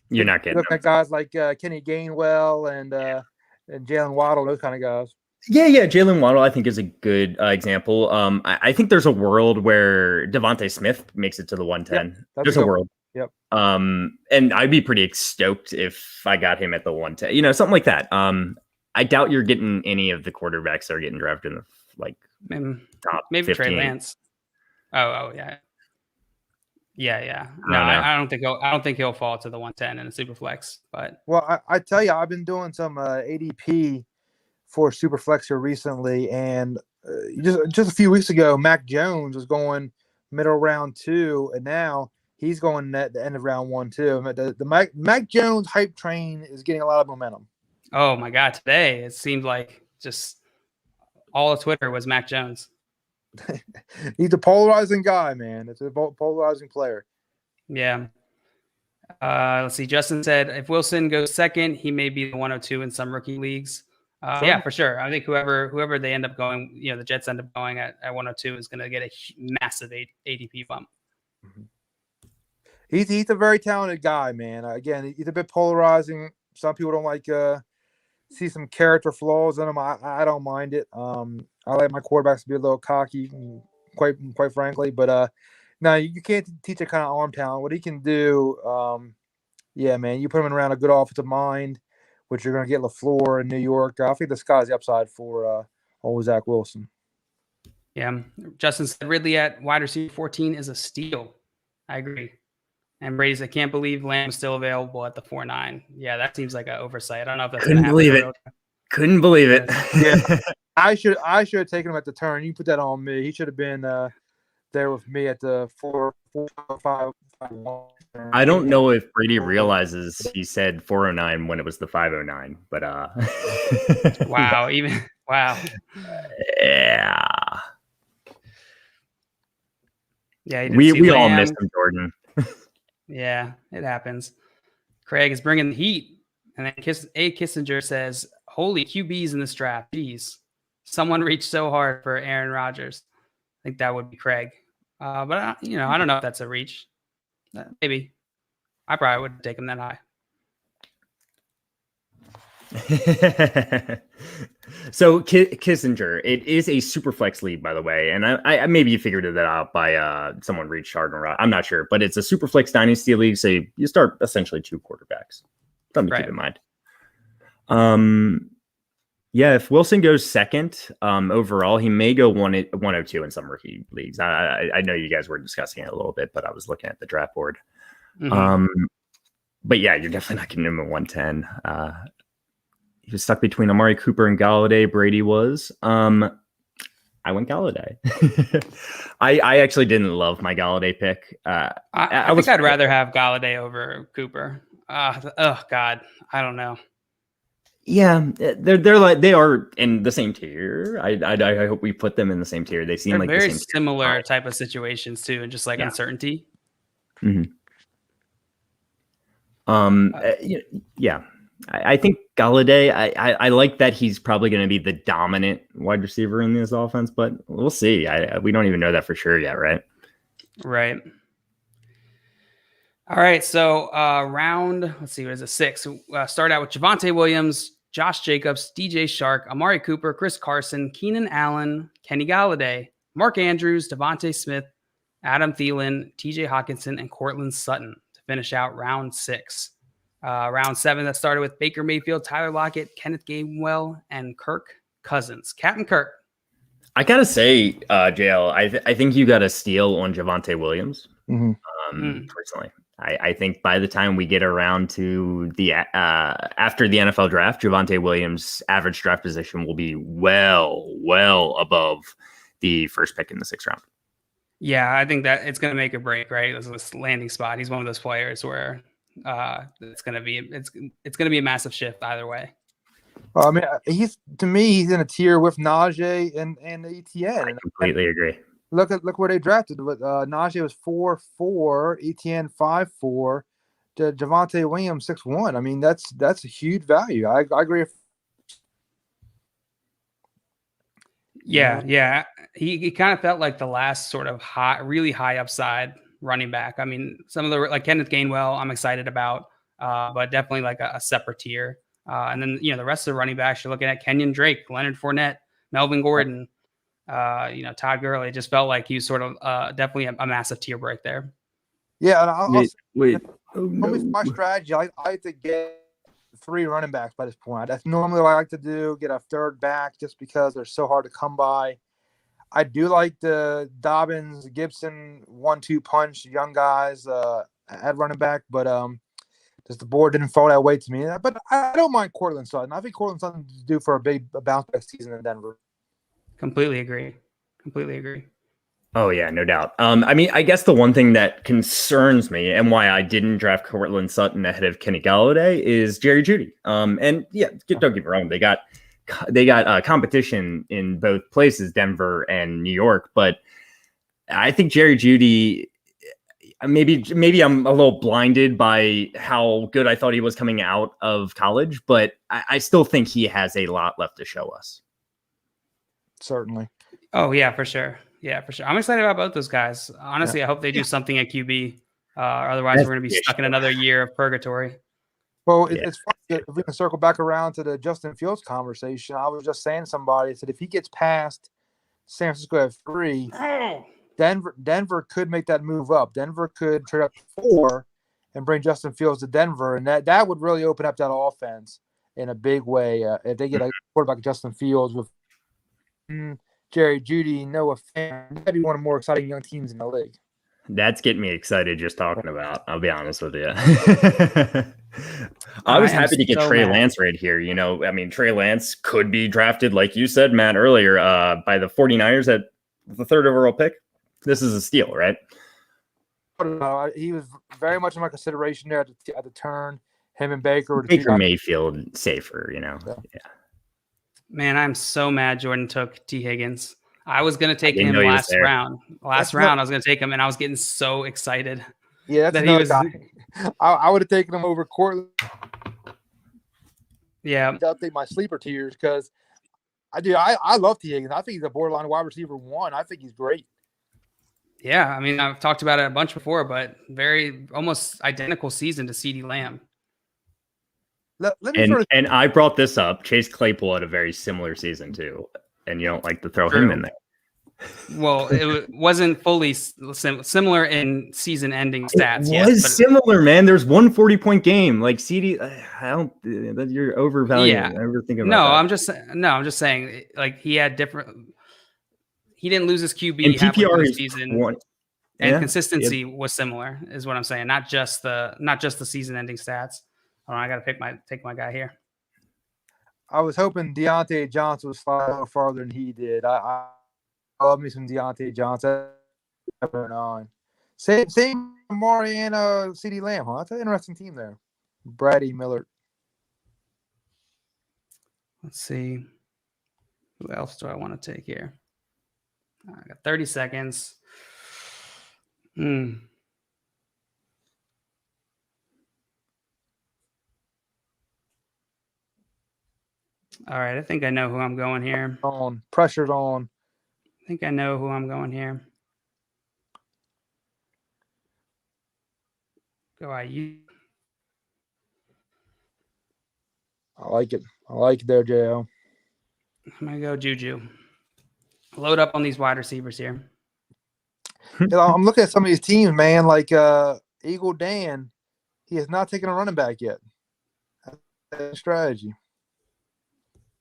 You're not getting look at guys like Kenny Gainwell and Jalen Waddle, those kind of guys. Yeah. Jalen Waddle, I think, is a good example. I think there's a world where Devontae Smith makes it to the 110. Yep, there's a world. Yep. And I'd be pretty stoked if I got him at the 110. Something like that. I doubt you're getting any of the quarterbacks that are getting drafted in the top maybe 15. Trey Lance. Oh yeah. No, I don't think he'll fall to the 110 in a Superflex. But I tell you, I've been doing some ADP for Superflex here recently, and just a few weeks ago, Mac Jones was going middle round 2, and now he's going at the end of round 1 too. The Mac Jones hype train is getting a lot of momentum. Oh my God! Today it seemed like just all of Twitter was Mac Jones. He's a polarizing guy, man. It's a polarizing player. Yeah. Let's see. Justin said if Wilson goes second, he may be the 102 in some rookie leagues. Sure. Yeah, for sure. I think whoever they end up going, the Jets end up going at 102 is going to get a massive ADP bump. He's a very talented guy, man. Again, he's a bit polarizing. Some people don't like see some character flaws in him. I don't mind it. I like my quarterbacks to be a little cocky, quite frankly. But no, you can't teach that kind of arm talent. What he can do, yeah, man. You put him around a good offensive mind, which you're going to get LaFleur in New York. I think the sky's the upside for old Zach Wilson. Yeah, Justin said Ridley at wide receiver 14 is a steal. I agree. And Brady's, I can't believe Lamb's still available at the 4.9. Yeah, that seems like an oversight. I don't know if that's couldn't believe it. Couldn't believe it. Yeah, I should have taken him at the turn. You put that on me. He should have been there with me at the 4.5. I don't know if Brady realizes he said 409 when it was the 509, but wow, wow. Yeah. Yeah, we all missed him, Jordan. Yeah, it happens. Craig is bringing the heat. And then Kissinger says, holy QBs in this draft. Jeez. Someone reached so hard for Aaron Rodgers. I think that would be Craig. But, I don't know if that's a reach. Maybe. I probably wouldn't take him that high. So Kissinger, it is a Superflex league, by the way, and I maybe you figured that out by someone reached hard and right. I'm not sure, but it's a Superflex Dynasty league, so you start essentially 2 quarterbacks. Something to keep in mind. Yeah, if Wilson goes second overall, he may go 102 in some rookie leagues. I know you guys were discussing it a little bit, but I was looking at the draft board. Mm-hmm. But yeah, you're definitely not getting him at 110. He was stuck between Amari Cooper and Galladay. Brady was. I went Galladay. I actually didn't love my Galladay pick. I think I'd rather have Galladay over Cooper. Oh God, I don't know. Yeah, they're like they are in the same tier. I hope we put them in the same tier. They seem like very the same similar type of situations too, and just like uncertainty. Mm-hmm. Yeah. I think Galladay, I like that he's probably going to be the dominant wide receiver in this offense, but we'll see. We don't even know that for sure yet, right? Right. All right. So let's see, what is it? 6. Start out with Javonte Williams, Josh Jacobs, DJ Shark, Amari Cooper, Chris Carson, Keenan Allen, Kenny Galladay, Mark Andrews, Devontae Smith, Adam Thielen, TJ Hawkinson, and Cortland Sutton to finish out round 6. Round 7 that started with Baker Mayfield, Tyler Lockett, Kenneth Gainwell, and Kirk Cousins. Captain Kirk. I gotta say, JL, I think you got a steal on Javonte Williams. Mm-hmm. Personally, I think by the time we get around to the after the NFL draft, Javonte Williams' average draft position will be well above the first pick in the 6th round. Yeah, I think that it's going to make a break, right? This landing spot. He's one of those players where it's going to be a massive shift either way. Well, I mean, he's in a tier with Najee and ETN. I completely agree. Look where they drafted. Najee was 4.4, ETN 5.4, Javonte Williams 6.1. I mean, that's a huge value. I agree. Yeah. He kind of felt like the last sort of really high upside running back. I mean, some of the like Kenneth Gainwell, I'm excited about, but definitely like a separate tier. And then the rest of the running backs, you're looking at Kenyon Drake, Leonard Fournette, Melvin Gordon, Todd Gurley. It just felt like he was sort of definitely a massive tier break there. Yeah, and wait. My strategy, I like to get 3 running backs by this point. That's normally what I like to do, get a third back just because they're so hard to come by. I do like the Dobbins, Gibson 1-2 punch, young guys at running back, but just the board didn't fall that way to me. But I don't mind Cortland Sutton. I think Cortland Sutton is due for a big bounce back season in Denver. Completely agree. Oh yeah, no doubt. I mean, I guess the one thing that concerns me and why I didn't draft Cortland Sutton ahead of Kenny Galladay is Jerry Jeudy. And yeah, don't get me wrong, they got competition in both places, Denver and New York, but I think Jerry Jeudy. Maybe I'm a little blinded by how good I thought he was coming out of college, but I still think he has a lot left to show us. Certainly. Oh yeah, for sure. Yeah, for sure. I'm excited about both those guys. Honestly, I hope they do something at QB. Otherwise, we're going to be stuck in another year of purgatory. Well, it's funny that if we can circle back around to the Justin Fields conversation. I was just saying to somebody, I said, if he gets past San Francisco at 3, Denver could make that move up. Denver could trade up to 4 and bring Justin Fields to Denver, and that would really open up that offense in a big way. If they get a quarterback Justin Fields with Jerry Jeudy, Noah Fant, that'd be one of the more exciting young teams in the league. That's getting me excited just talking about. I'll be honest with you. I was happy to get Trey Lance right here. You know, I mean, Trey Lance could be drafted, like you said, Matt, earlier, by the 49ers at the 3rd overall pick. This is a steal, right? He was very much in my consideration there at the turn. Him and Baker. Baker Mayfield safer, you know. Yeah. Man, I'm so mad Jordan took T. Higgins. I was going to take him last round. Last round, I was going to take him, and I was getting so excited. Yeah, that's another guy. I would have taken him over Cortland. Yeah. To update my sleeper tiers because I love T. Higgins. I think he's a borderline wide receiver 1. I think he's great. Yeah, I mean, I've talked about it a bunch before, but very almost identical season to CeeDee Lamb. And I brought this up. Chase Claypool had a very similar season too, and you don't like to throw him in there. Well, it wasn't fully similar in season-ending stats. It was similar, man. There's 140-point game. Like CD, I don't. You're overvaluing. Yeah, overthinking about that. I'm just saying. Like he had different. He didn't lose his QB in halfway PPR through the season, and consistency was similar. Is what I'm saying. Not just the season-ending stats. Hold on, I got to take my guy here. I was hoping Deontay Johnson would slide a little farther than he did. I love me some Deontay Johnson. Same Amari and CeeDee Lamb, huh? That's an interesting team there. Brady Miller. Let's see. Who else do I want to take here? I got 30 seconds. All right, I think I know who I'm going here. Pressure's on. I think I know who I'm going here. Go IU. I like it. I like it there, JL. I'm going to go Juju. Load up on these wide receivers here. I'm looking at some of these teams, man, like Eagle Dan. He has not taken a running back yet. That's a strategy.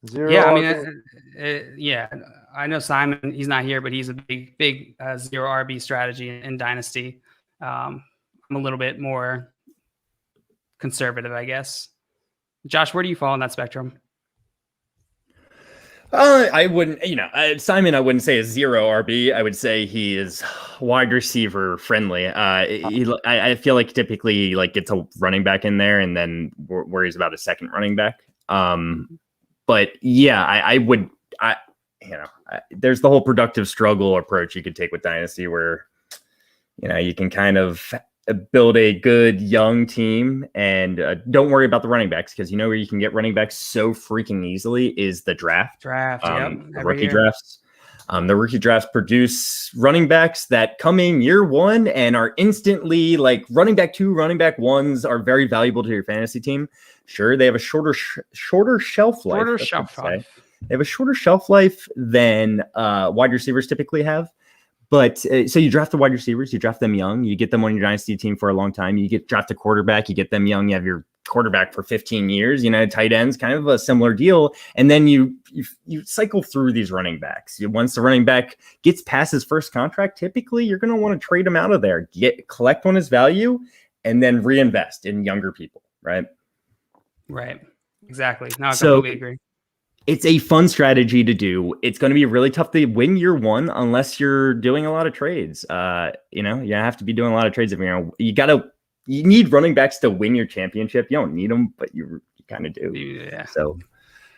0. Yeah, I mean, I know Simon, he's not here, but he's a big 0 RB strategy in Dynasty. I'm a little bit more conservative, I guess. Josh, where do you fall on that spectrum? I wouldn't, Simon, I wouldn't say is 0 RB. I would say he is wide receiver friendly. I feel like typically he gets a running back in there and then worries about a second running back. But yeah, I would, there's the whole productive struggle approach you could take with Dynasty where, you can kind of build a good young team and don't worry about the running backs because where you can get running backs so freaking easily is the draft. The rookie drafts. The rookie drafts produce running backs that come in year 1 and are instantly like running back 2, running back 1s are very valuable to your fantasy team. Sure, they have a shorter shelf life. They have a shorter shelf life than wide receivers typically have. But so you draft the wide receivers, you draft them young, you get them on your dynasty team for a long time. You draft a quarterback, you get them young, you have your quarterback for 15 years, tight ends, kind of a similar deal. And then you cycle through these running backs. Once the running back gets past his first contract, typically you're going to want to trade him out of there, collect on his value, and then reinvest in younger people, right? Right. Exactly. No, I completely agree. It's a fun strategy to do. It's going to be really tough to win year one unless you're doing a lot of trades. You have to be doing a lot of trades if you need running backs to win your championship. You don't need them, but you kind of do. Yeah. So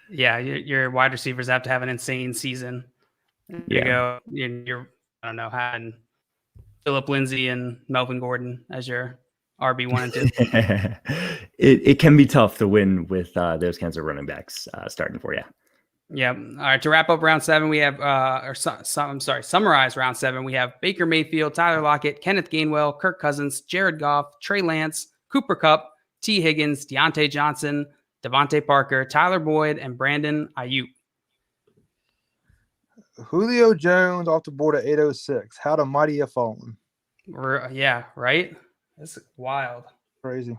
yeah, your wide receivers have to have an insane season. You go, you're I don't know, having Phillip Lindsay and Melvin Gordon as your RB1 and 2. It can be tough to win with those kinds of running backs starting for you. Yeah. All right. To wrap up round 7, we have, summarize round 7. We have Baker Mayfield, Tyler Lockett, Kenneth Gainwell, Kirk Cousins, Jared Goff, Trey Lance, Cooper Kupp, T. Higgins, Deontay Johnson, Devontae Parker, Tyler Boyd, and Brandon Ayuk. Julio Jones off the board at 806. How the mighty have fallen. Yeah, right? That's wild. Crazy.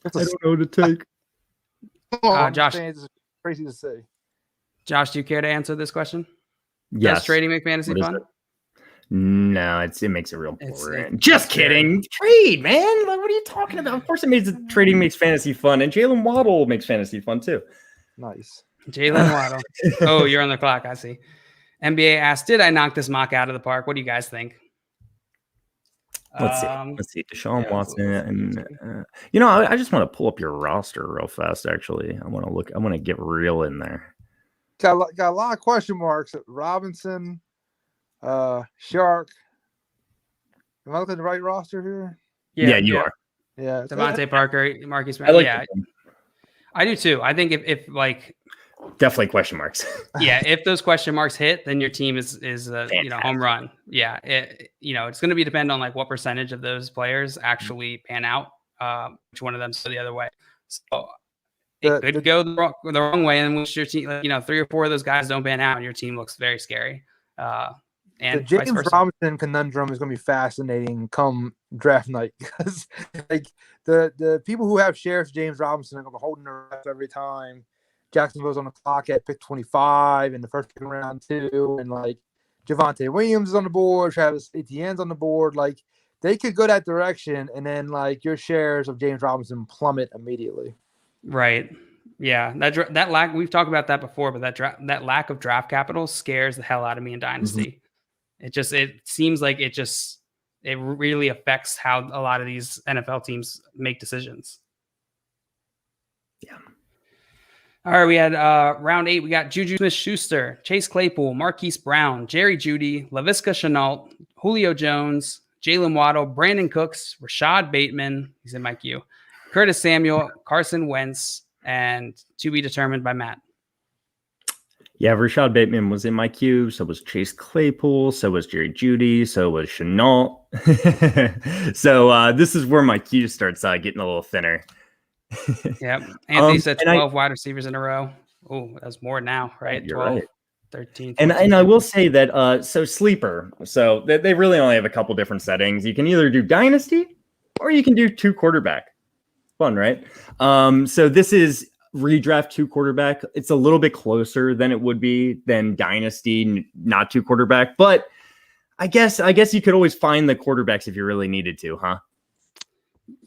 I don't know what to take. Josh. It's crazy to say. Josh, do you care to answer this question? Yes. Does trading make fantasy fun? No, it makes it real boring. Just kidding. Trade, man. Like, what are you talking about? Of course trading makes fantasy fun, and Jalen Waddle makes fantasy fun too. Nice. Jalen Waddle. Oh, you're on the clock. I see. NBA asked, did I knock this mock out of the park? What do you guys think? Let's see. Deshaun Watson. And I just want to pull up your roster real fast, actually. I want to get real in there. Got a lot of question marks. Robinson, Shark. Am I looking at the right roster here? Yeah, you are. Yeah. Devontae Parker, Marcus I like I do too. I think if like definitely question marks. Yeah, if those question marks hit, then your team is home run. Yeah, it's going to be depend on like what percentage of those players actually pan out. Which one of them go the other way. So it could go the wrong way, in which your team, 3 or 4 of those guys don't pan out, and your team looks very scary. And the James Robinson conundrum is going to be fascinating come draft night, because like the people who have shares of James Robinson are going to be holding their breath every time Jacksonville's on the clock at pick 25 in the first pick of round 2, and like Javonte Williams is on the board, Travis Etienne's on the board. Like they could go that direction, and then like your shares of James Robinson plummet immediately. Right. Yeah. That lack, we've talked about that before, but that lack of draft capital scares the hell out of me in Dynasty. Mm-hmm. It seems like it really affects how a lot of these NFL teams make decisions. Yeah. All right, we had round 8. We got Juju Smith-Schuster, Chase Claypool, Marquise Brown, Jerry Jeudy, Laviska Shenault, Julio Jones, Jalen Waddle, Brandon Cooks, Rashad Bateman, he's in my queue, Curtis Samuel, Carson Wentz, and to be determined by Matt. Yeah, Rashad Bateman was in my queue. So was Chase Claypool. So was Jerry Jeudy. So was Shenault. So this is where my queue starts getting a little thinner. Yep. Anthony said 12 wide receivers in a row. Oh, that's more now, right? You're 12, right. 13. 14, and I will say that so sleeper. So they really only have a couple different settings. You can either do dynasty or you can do 2 quarterback. Fun, right? So this is redraft 2 quarterback. It's a little bit closer than it would be than dynasty, not 2 quarterback. But I guess you could always find the quarterbacks if you really needed to, huh?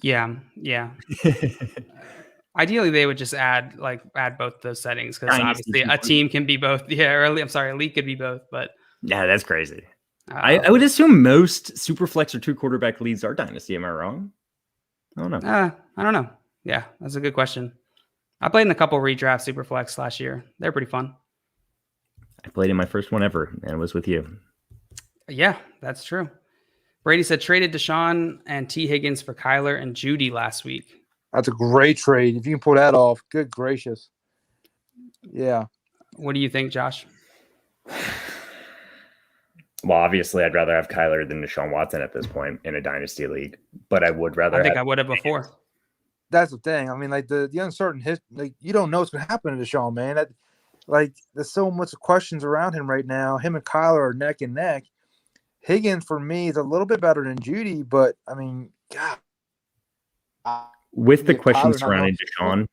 Yeah. Ideally, they would just add both those settings, because obviously a team can be both. Yeah, or a league could be both. But yeah, that's crazy. I would assume most Superflex or 2 quarterback leagues are dynasty. Am I wrong? I don't know. I don't know. Yeah, that's a good question. I played in a couple redraft Superflex last year. They're pretty fun. I played in my first one ever, and it was with you. Yeah, that's true. Brady said traded Deshaun and T. Higgins for Kyler and Jeudy last week. That's a great trade. If you can pull that off, good gracious. Yeah. What do you think, Josh? Well, obviously, I'd rather have Kyler than Deshaun Watson at this point in a dynasty league, but I would rather. I would have before. That's the thing. I mean, like the uncertain like you don't know what's going to happen to Deshaun, man. There's so much questions around him right now. Him and Kyler are neck and neck. Higgins for me is a little bit better than Jeudy, but I mean, God. With the questions surrounding Deshaun.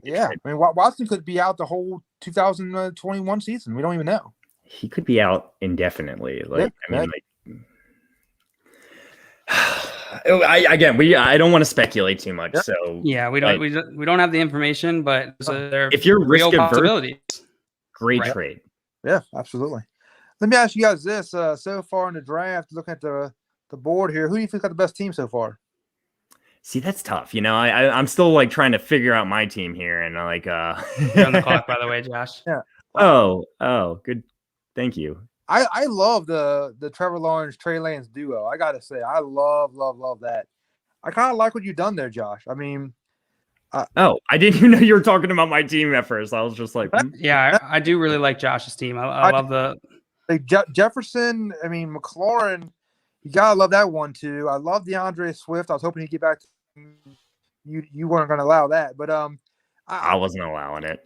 Yeah, I mean, Watson could be out the whole 2021 season. We don't even know. He could be out indefinitely. I don't want to speculate too much. Yep. So Yeah, we don't have the information, but there if you're real risk averse, possibilities. great Right. trade. Yeah, absolutely. Let me ask you guys this: so far in the draft, looking at the board here, who do you think got the best team so far? See, that's tough. You know, I'm still like trying to figure out my team here, and like You're on the clock, by the way, Josh. Yeah. Oh, good. Thank you. I love the Trevor Lawrence Trey Lance duo. I gotta say, I love that. I kind of like what you've done there, Josh. I mean, I didn't even know you were talking about my team at first. I was just like, Yeah, I do really like Josh's team. I love the like Jefferson. I mean, McLaurin. You gotta love that one too. I love DeAndre Swift. I was hoping he'd get back. You weren't going to allow that, but I wasn't allowing it.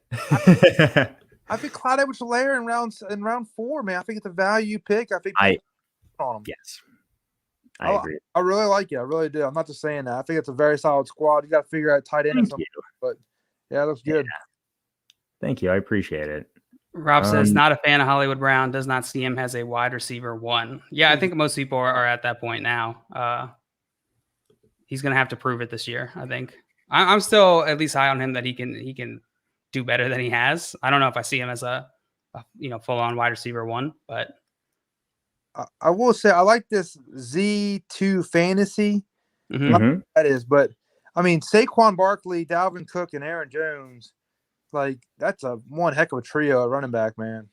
I think Clyde Edwards-Helaire in round 4, man. I think it's a value pick. I think on him. Yes, I agree. I really like it. I really do. I'm not just saying that. I think it's a very solid squad. You got to figure out tight end or something. But yeah, it looks good. Yeah. Thank you. I appreciate it. Rob says not a fan of Hollywood Brown. Does not see him as a wide receiver 1. Yeah, I think most people are at that point now. He's going to have to prove it this year. I think I'm still at least high on him that he can do better than he has. I don't know if I see him as a full on wide receiver 1, but I will say I like this Z2 fantasy. Mm-hmm. That is, but I mean Saquon Barkley, Dalvin Cook, and Aaron Jones. Like that's one heck of a trio at running back, man.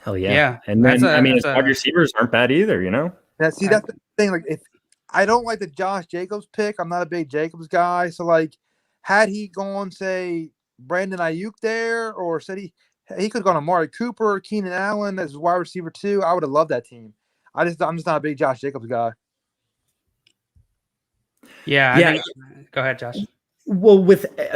Hell yeah! Yeah, and then his wide receivers aren't bad either. You know. That's the thing. Like if I don't like the Josh Jacobs pick, I'm not a big Jacobs guy. So like, had he gone say Brandon Ayuk there, or said he could have gone Amari Cooper, Keenan Allen as wide receiver 2, I would have loved that team. I'm just not a big Josh Jacobs guy. Yeah. Go ahead, Josh. Well,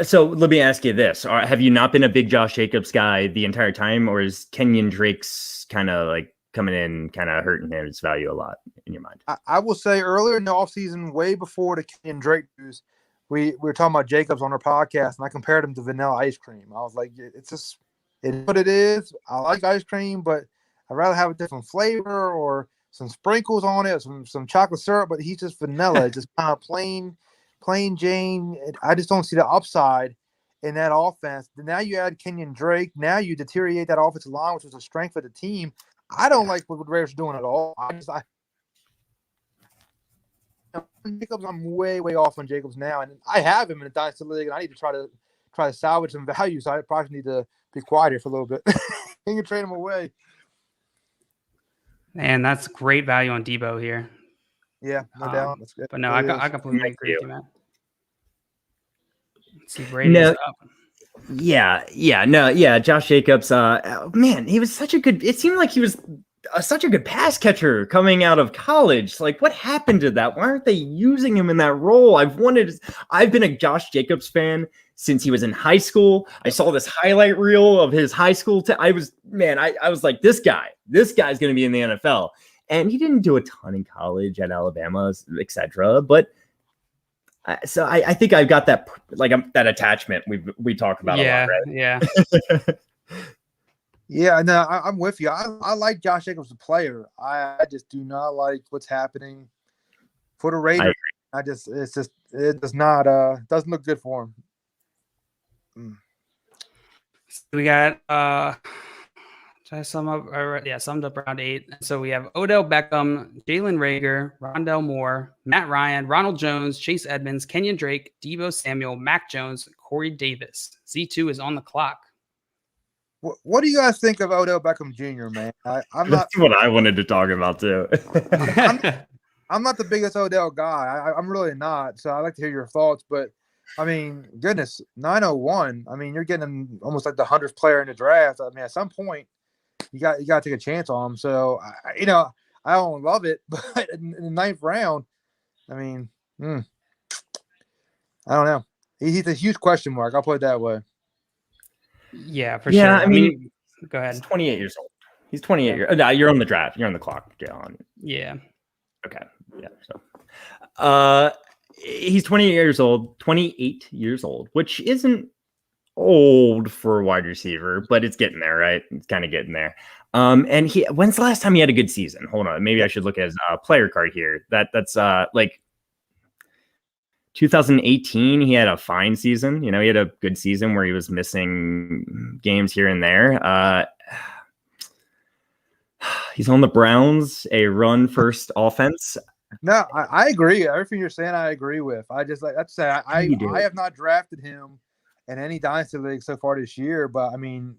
so let me ask you this: have you not been a big Josh Jacobs guy the entire time, or is Kenyon Drake's kind of like coming in, kind of hurting his value a lot in your mind? I will say earlier in the offseason, way before the Kenyon Drake news, we were talking about Jacobs on our podcast, and I compared him to vanilla ice cream. I was like, it's what it is. I like ice cream, but I'd rather have a different flavor or some sprinkles on it, or some chocolate syrup, but he's just vanilla. It's just kind of plain Jane. I just don't see the upside in that offense. Now you add Kenyon Drake. Now you deteriorate that offensive line, which was a strength of the team. I don't like what the Raiders are doing at all. Jacobs, I'm way off on Jacobs now, and I have him in a dynasty league, and I need to try to salvage some value. So I probably need to be quiet here for a little bit. You can trade him away. And that's great value on Debo here. Yeah, no doubt. That's good. But no, I completely agree with you, man. Let's see, Brady is up. Yeah. Josh Jacobs, man, he was such a good. It seemed like he was such a good pass catcher coming out of college. Like, what happened to that? Why aren't they using him in that role? I've been a Josh Jacobs fan since he was in high school. I saw this highlight reel of his high school. I was like, this guy's going to be in the NFL. And he didn't do a ton in college at Alabama, etc. But so I think I've got that that attachment we talk about a lot, right? Yeah. Yeah, no, I'm with you. I like Josh Jacobs, the player. I just do not like what's happening for the Raiders. It does not doesn't look good for him. We got summed up around 8. So we have Odell Beckham, Jalen Reagor, Rondell Moore, Matt Ryan, Ronald Jones, Chase Edmonds, Kenyon Drake, Deebo Samuel, Mac Jones, Corey Davis. Z2 is on the clock. What do you guys think of Odell Beckham Jr., man? That's what I wanted to talk about too. I'm not the biggest Odell guy. I'm really not. So I'd like to hear your thoughts. But I mean, goodness, 901. I mean, you're getting him almost like the 100th player in the draft. I mean, at some point, you got to take a chance on him. So I don't love it, but in the 9th round, I mean, I don't know. He's a huge question mark. I'll put it that way. Yeah, for sure. I mean, go ahead. He's 28 years old. He's 28 years. No, you're on the draft. You're on the clock, Jalen. Yeah. Okay. Yeah. So, he's 28 years old, which isn't old for a wide receiver, but it's getting there, right? It's kind of getting there. And when's the last time he had a good season? Hold on. Maybe I should look at his player card here. That's like 2018, he had a fine season. He had a good season where he was missing games here and there. He's on the Browns, a run-first offense. No, I agree. Everything you're saying, I agree with. I just like say I have not drafted him in any dynasty league so far this year. But I mean,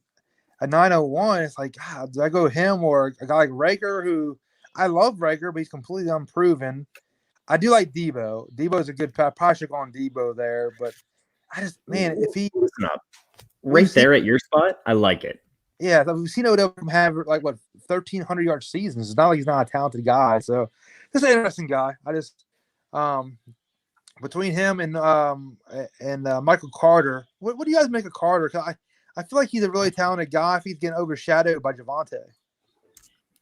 at 901, it's like, God, do I go him or a guy like Raker, who I love Raker, but he's completely unproven. I do like Debo. Debo's a good probably should go on Debo there, but I just if he listen up right there at your spot, I like it. Yeah, we've seen Odell have like 1,300-yard seasons. It's not like he's not a talented guy. So this is an interesting guy. I just between him and Michael Carter, what do you guys make of Carter? 'Cause I feel like he's a really talented guy. If he's getting overshadowed by Javonte.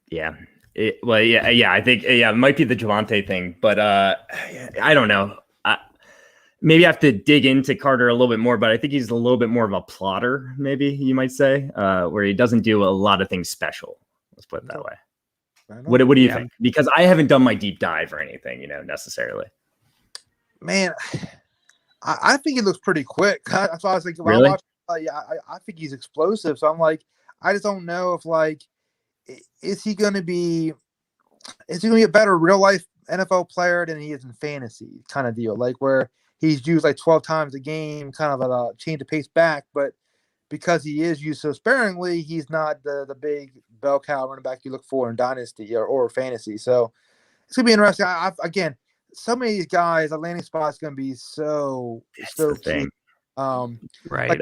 Yeah. I think it might be the Javonte thing, but I don't know. Maybe I have to dig into Carter a little bit more, but I think he's a little bit more of a plotter, maybe you might say, where he doesn't do a lot of things special. Let's put it that way. What do you think? Because I haven't done my deep dive or anything, necessarily. Man, I think he looks pretty quick. That's why I was thinking. Really? I think he's explosive. So I'm like, I just don't know if is he going to be a better real life NFL player than he is in fantasy kind of deal, like where he's used like 12 times a game, kind of a change of pace back, but because he is used so sparingly, he's not the big bell cow running back you look for in dynasty or fantasy. So it's gonna be interesting. Again, so many of these guys, a landing spot is gonna be so key. Right.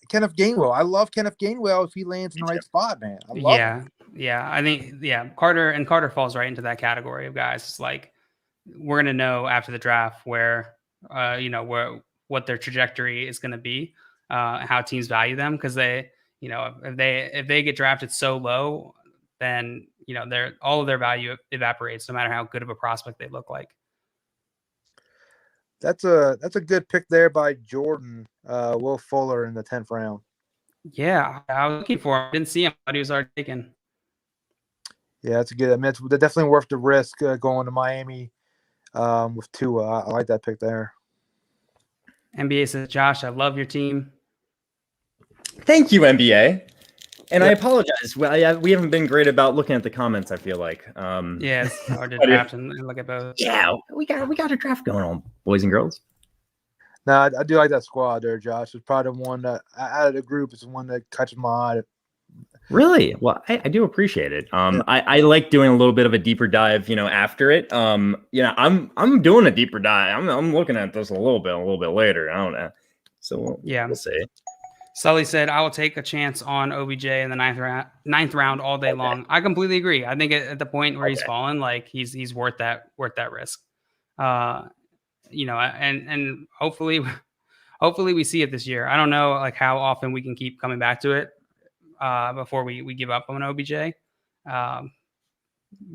Kenneth Gainwell. I love Kenneth Gainwell if he lands in the right spot, man. I love him. Yeah. I think Carter falls right into that category of guys. It's like we're gonna know after the draft where what their trajectory is gonna be, how teams value them, because they, if they get drafted so low, then all of their value evaporates, no matter how good of a prospect they look like. That's a good pick there by Jordan, Will Fuller in the 10th round. Yeah, I was looking for him. Didn't see him, but he was already taken. Yeah, that's good. I mean, it's definitely worth the risk going to Miami with Tua. I like that pick there. NBA says, Josh, I love your team. Thank you, NBA. And I apologize. Well, we haven't been great about looking at the comments, I feel like. Yeah, it's hard to draft and look at both. Yeah, we got a draft going on, boys and girls. No, I do like that squad there, Josh. It's probably the one that out of the group is the one that catches my eye. Really? Well, I do appreciate it. I like doing a little bit of a deeper dive, after it. I'm doing a deeper dive. I'm looking at this a little bit later. I don't know. So we'll see. Sully said, I will take a chance on OBJ in the ninth round all day long. I completely agree. I think at the point where he's fallen, like he's worth that risk. And hopefully we see it this year. I don't know like how often we can keep coming back to it before we give up on OBJ. But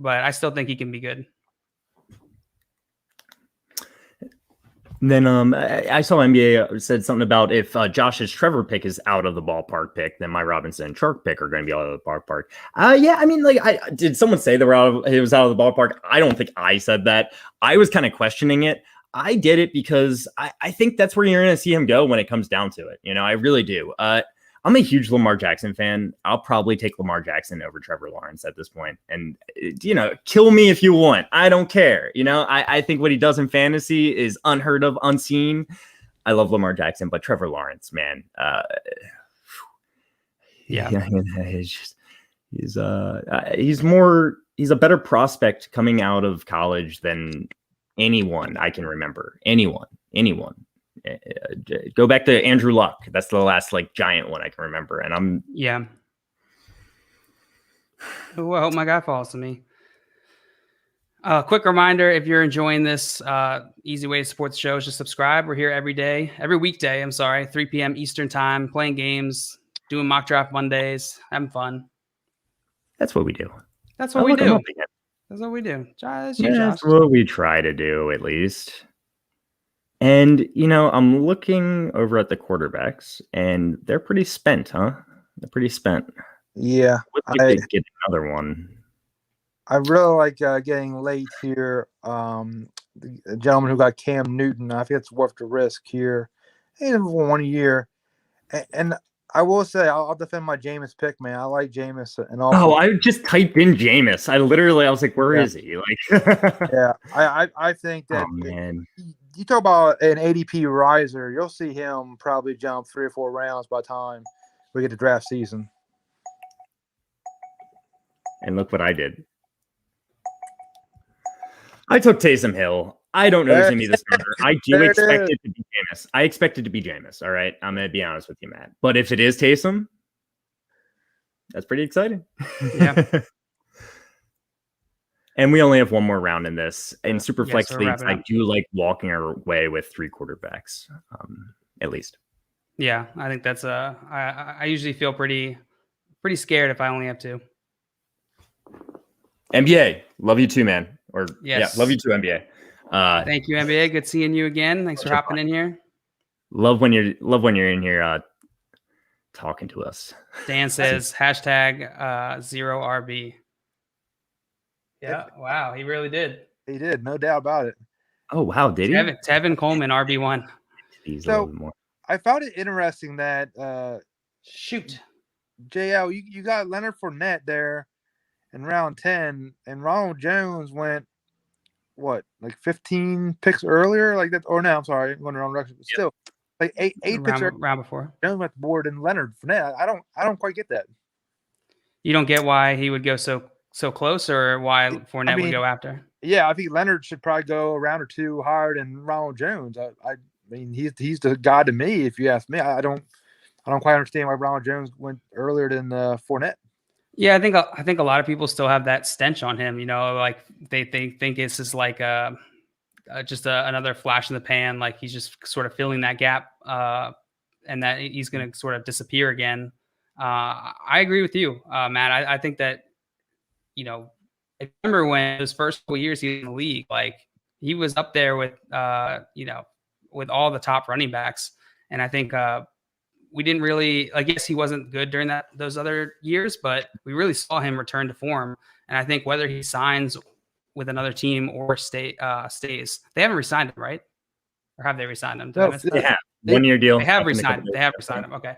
I still think he can be good. Then I saw NBA said something about if Josh's Trevor pick is out of the ballpark pick, then my Robinson and Chark pick are going to be out of the ballpark. Yeah, I mean, did someone say it was out of the ballpark? I don't think I said that. I was kind of questioning it. I did it because I think that's where you're going to see him go when it comes down to it. I really do. I'm a huge Lamar Jackson fan. I'll probably take Lamar Jackson over Trevor Lawrence at this point. And, kill me if you want. I don't care. I think what he does in fantasy is unheard of, unseen. I love Lamar Jackson, but Trevor Lawrence, man. He's a better prospect coming out of college than anyone I can remember. Anyone. Go back to Andrew Luck. That's the last giant one I can remember. And Ooh, I hope my guy falls to me. Quick reminder, if you're enjoying this, easy way to support the show is just subscribe. We're here every weekday, 3 p.m. Eastern time, playing games, doing mock draft Mondays, having fun. That's what we do. That's what we do. That's what we do. That's what we try to do, at least. And, I'm looking over at the quarterbacks, and they're pretty spent, huh? They're pretty spent. Yeah. I get another one. I really like getting late here. the gentleman who got Cam Newton. I think it's worth the risk here. And for 1 year. And I will say, I'll defend my Jameis pick, man. I like Jameis and all. Oh, I just typed in Jameis. I was like, where is he? Like, yeah, I think that. Oh man, You talk about an ADP riser, you'll see him probably jump 3 or 4 rounds by the time we get to draft season. And look what I did. I took Taysom Hill. I don't know who's going to be the starter. I do expect it to be Jameis. I expect it to be Jameis. All right. I'm going to be honest with you, Matt. But if it is Taysom, that's pretty exciting. Yeah. And we only have one more round in this. In Superflex leagues, I up. do like walking our way with 3 quarterbacks, at least. Yeah, I think that's I usually feel pretty scared if I only have 2. NBA, love you too, man. Or yes. Yeah, love you too, NBA. Thank you, NBA. Good seeing you again. Thanks for hopping in here. Love when you're in here talking to us. Dan says #0RB. Yeah, wow, he really did. He did, no doubt about it. Oh wow, did he? Tevin Coleman, RB1. So I found it interesting that shoot, JL, you got Leonard Fournette there in round 10, and Ronald Jones went what, like 15 picks earlier, like that? Or no, I'm sorry, I'm going the wrong direction. But still, like eight picks round before. Jones went the board and Leonard Fournette. I don't quite get that. You don't get why he would go so close, or why Fournette would go after? Yeah, I think Leonard should probably go a round or 2 higher than Ronald Jones. I mean, he's the guy to me, if you ask me. I don't quite understand why Ronald Jones went earlier than Fournette. Yeah, I think a lot of people still have that stench on him. You know, like they think it's just like just another flash in the pan. Like he's just sort of filling that gap, and that he's going to sort of disappear again. I agree with you, Matt. I think that, you know, I remember when his first couple years he was in the league, like he was up there with, you know, with all the top running backs. And I think we didn't really, I guess he wasn't good during those other years, but we really saw him return to form. And I think whether he signs with another team or stays, they haven't re-signed him, right? Or have they re-signed him? No, they have 1 year deal. They have re-signed him. They have re-signed him. Okay.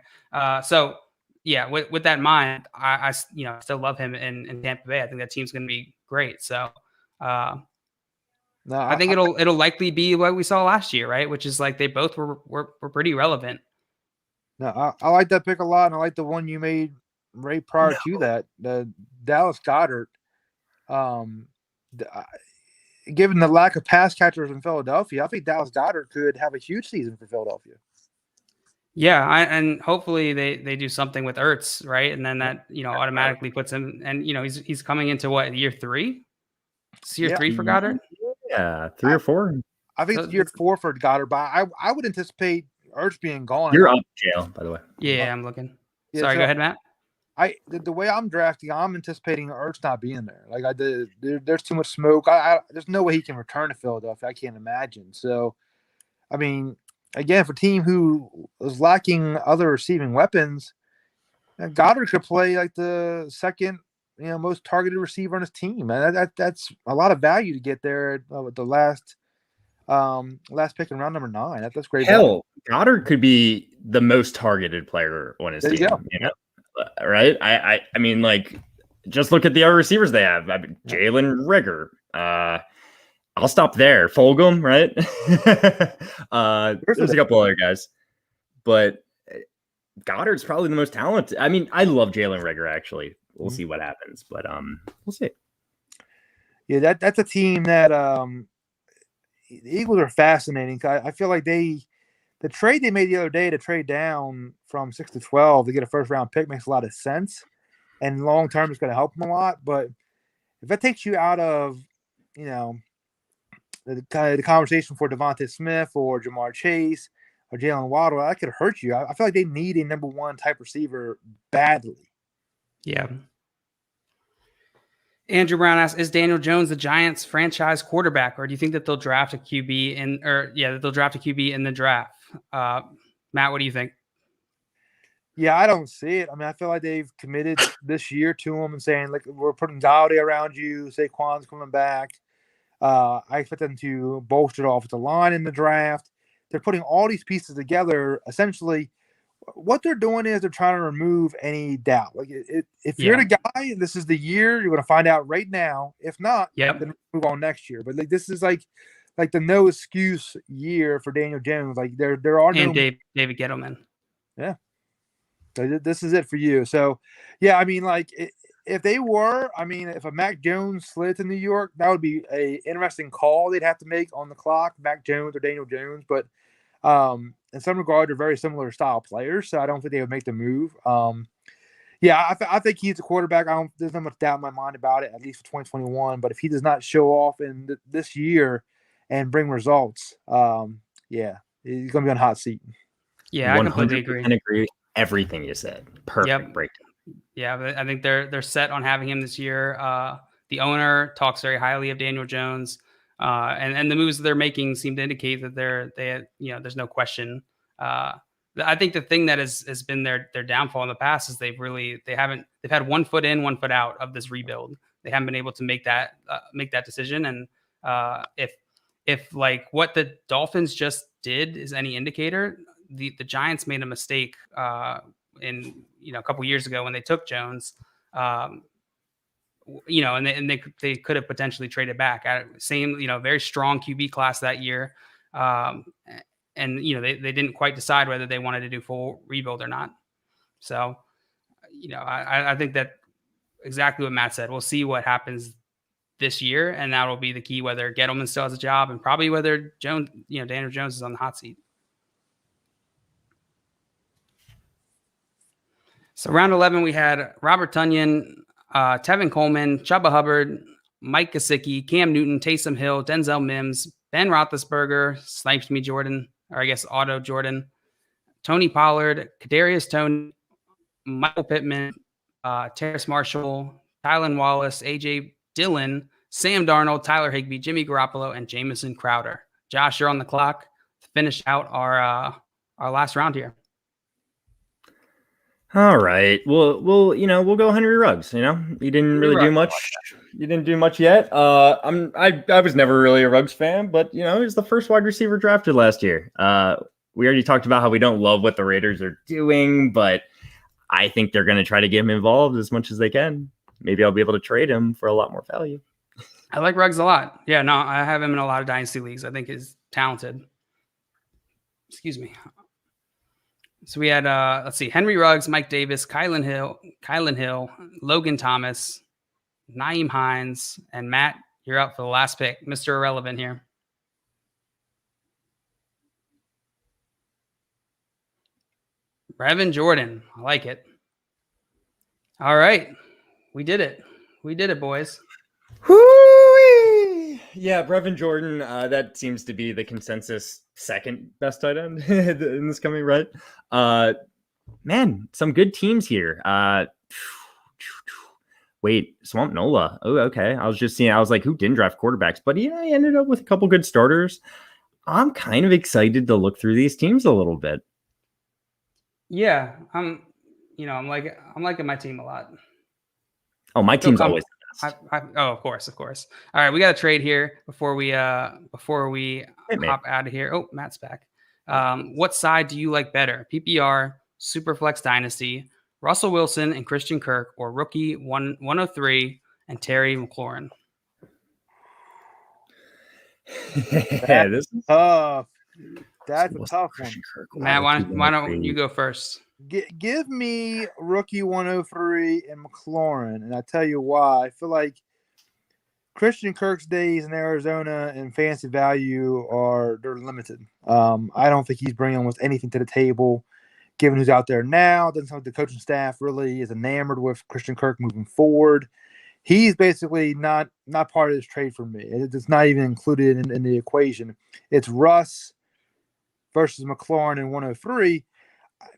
So yeah, with that in mind, I you know, still love him in Tampa Bay. I think that team's going to be great. So I think it'll likely be what we saw last year, right? Which is like they both were pretty relevant. No, I like that pick a lot, and I like the one you made right prior to that, the Dallas Goedert. Given the lack of pass catchers in Philadelphia, I think Dallas Goedert could have a huge season for Philadelphia. Yeah, and hopefully they do something with Ertz, right? And then that, you know, automatically puts him, and you know, he's coming into what, year 3? It's year 3 for Goddard? Yeah, 3 or 4. I think it's year 4 for Goddard, but I would anticipate Ertz being gone. You're up, Jail, by the way. Yeah, I'm looking. Yeah, sorry, go ahead, Matt. The way I'm drafting, I'm anticipating Ertz not being there. Like there's too much smoke. There's no way he can return to Philadelphia. I can't imagine. So, I mean, again, for a team who is lacking other receiving weapons, Goddard could play like the second, you know, most targeted receiver on his team. And that's a lot of value to get there with the last pick in round number 9. That's great. Hell, Goddard could be the most targeted player on his team. You know, right? I mean, like, just look at the other receivers they have. I mean, Jalen Rigger. I'll stop there. Fulgham, right? There's a couple other guys, but Goddard's probably the most talented. I mean, I love Jalen Rigger. Actually, we'll see what happens, but we'll see. Yeah, that's a team that the Eagles are fascinating. I feel like the trade they made the other day to trade down from 6 to 12 to get a first round pick makes a lot of sense, and long term it's going to help them a lot. But if that takes you out of, you know, the conversation for Devontae Smith or Jamar Chase or Jalen Waddle, that could hurt you. I feel like they need a number 1 type receiver badly. Yeah. Andrew Brown asks, is Daniel Jones the Giants franchise quarterback, or do you think that they'll draft a QB in the draft? Matt, what do you think? Yeah, I don't see it. I mean, I feel like they've committed this year to him and saying, like, we're putting Gaudi around you. Saquon's coming back. I expect them to bolster the offensive line in the draft. They're putting all these pieces together. Essentially, what they're doing is they're trying to remove any doubt. Like, if you're the guy, this is the year. You're going to find out right now. If not, then move on next year. But like, this is like the no excuse year for Daniel Jones. Like, there are no David Gettleman. Yeah, this is it for you. So, yeah, I mean, like, if a Mac Jones slid to New York, that would be a interesting call they'd have to make on the clock, Mac Jones or Daniel Jones. But in some regard, they're very similar style players, so I don't think they would make the move. I think he's a quarterback. There's not much doubt in my mind about it, at least for 2021. But if he does not show off in this year and bring results, he's going to be on hot seat. Yeah, I completely agree. And agree with everything you said. Perfect breakdown. Yeah, but I think they're set on having him this year. The owner talks very highly of Daniel Jones, and the moves they're making seem to indicate that there's no question. I think the thing that has been their downfall in the past is they've had 1 foot in, 1 foot out of this rebuild. They haven't been able to make that decision. And if like what the Dolphins just did is any indicator, the Giants made a mistake in a couple years ago when they took Jones, and they could have potentially traded back at same very strong QB class that year, and they didn't quite decide whether they wanted to do full rebuild or not. So I think that exactly what Matt said. We'll see what happens this year, and that'll be the key whether Gettleman still has a job and probably whether Daniel Jones is on the hot seat. So round 11, we had Robert Tonyan, Tevin Coleman, Chuba Hubbard, Mike Gesicki, Cam Newton, Taysom Hill, Denzel Mims, Ben Roethlisberger, Snipes Me Jordan, or I guess Auto Jordan, Tony Pollard, Kadarius Toney, Michael Pittman, Terrace Marshall, Tylan Wallace, AJ Dillon, Sam Darnold, Tyler Higbee, Jimmy Garoppolo, and Jamison Crowder. Josh, you're on the clock to finish out our last round here. All right. Well, we'll go Henry Ruggs. You didn't really do much. You didn't do much yet. I was never really a Ruggs fan, but he was the first wide receiver drafted last year. We already talked about how we don't love what the Raiders are doing, but I think they're going to try to get him involved as much as they can. Maybe I'll be able to trade him for a lot more value. I like Ruggs a lot. Yeah, no, I have him in a lot of dynasty leagues. I think he's talented. Excuse me. So we had, Henry Ruggs, Mike Davis, Kylan Hill, Logan Thomas, Nyheim Hines, and Matt, you're up for the last pick. Mr. Irrelevant here. Brevin Jordan. I like it. All right. We did it. We did it, boys. Whoo-wee! Yeah, Brevin Jordan, that seems to be the consensus second best tight end in this coming, right? Man, some good teams here. Wait, Swamp Nola. Oh, okay. I was like, who didn't draft quarterbacks? But he ended up with a couple good starters. I'm kind of excited to look through these teams a little bit. Yeah, I'm liking my team a lot. Oh, my team's always the best. Of course. All right, we got a trade here before we hop out of here. Oh, Matt's back. What side do you like better? PPR, Superflex Dynasty, Russell Wilson and Christian Kirk, or rookie 103 and Terry McLaurin? This is tough. That's a tough one. Matt, why don't you go first? Give me rookie 103 and McLaurin, and I'll tell you why. I feel like Christian Kirk's days in Arizona and fantasy value they're limited. I don't think he's bringing almost anything to the table, given who's out there now. Doesn't sound like the coaching staff really is enamored with Christian Kirk moving forward. He's basically not part of this trade for me. It's not even included in the equation. It's Russ versus McLaurin in 103.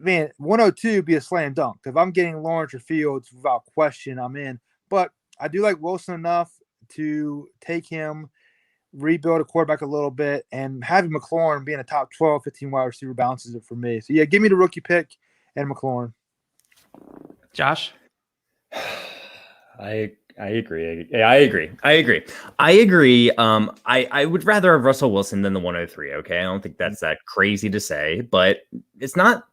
Man, 102 be a slam dunk. If I'm getting Lawrence or Fields, without question, I'm in. But I do like Wilson enough to take him, rebuild a quarterback a little bit, and having McLaurin being a top 12, 15 wide receiver balances it for me. So, yeah, give me the rookie pick and McLaurin. Josh? I I agree. I agree. I would rather have Russell Wilson than the 103. Okay, I don't think that's that crazy to say, but it's not.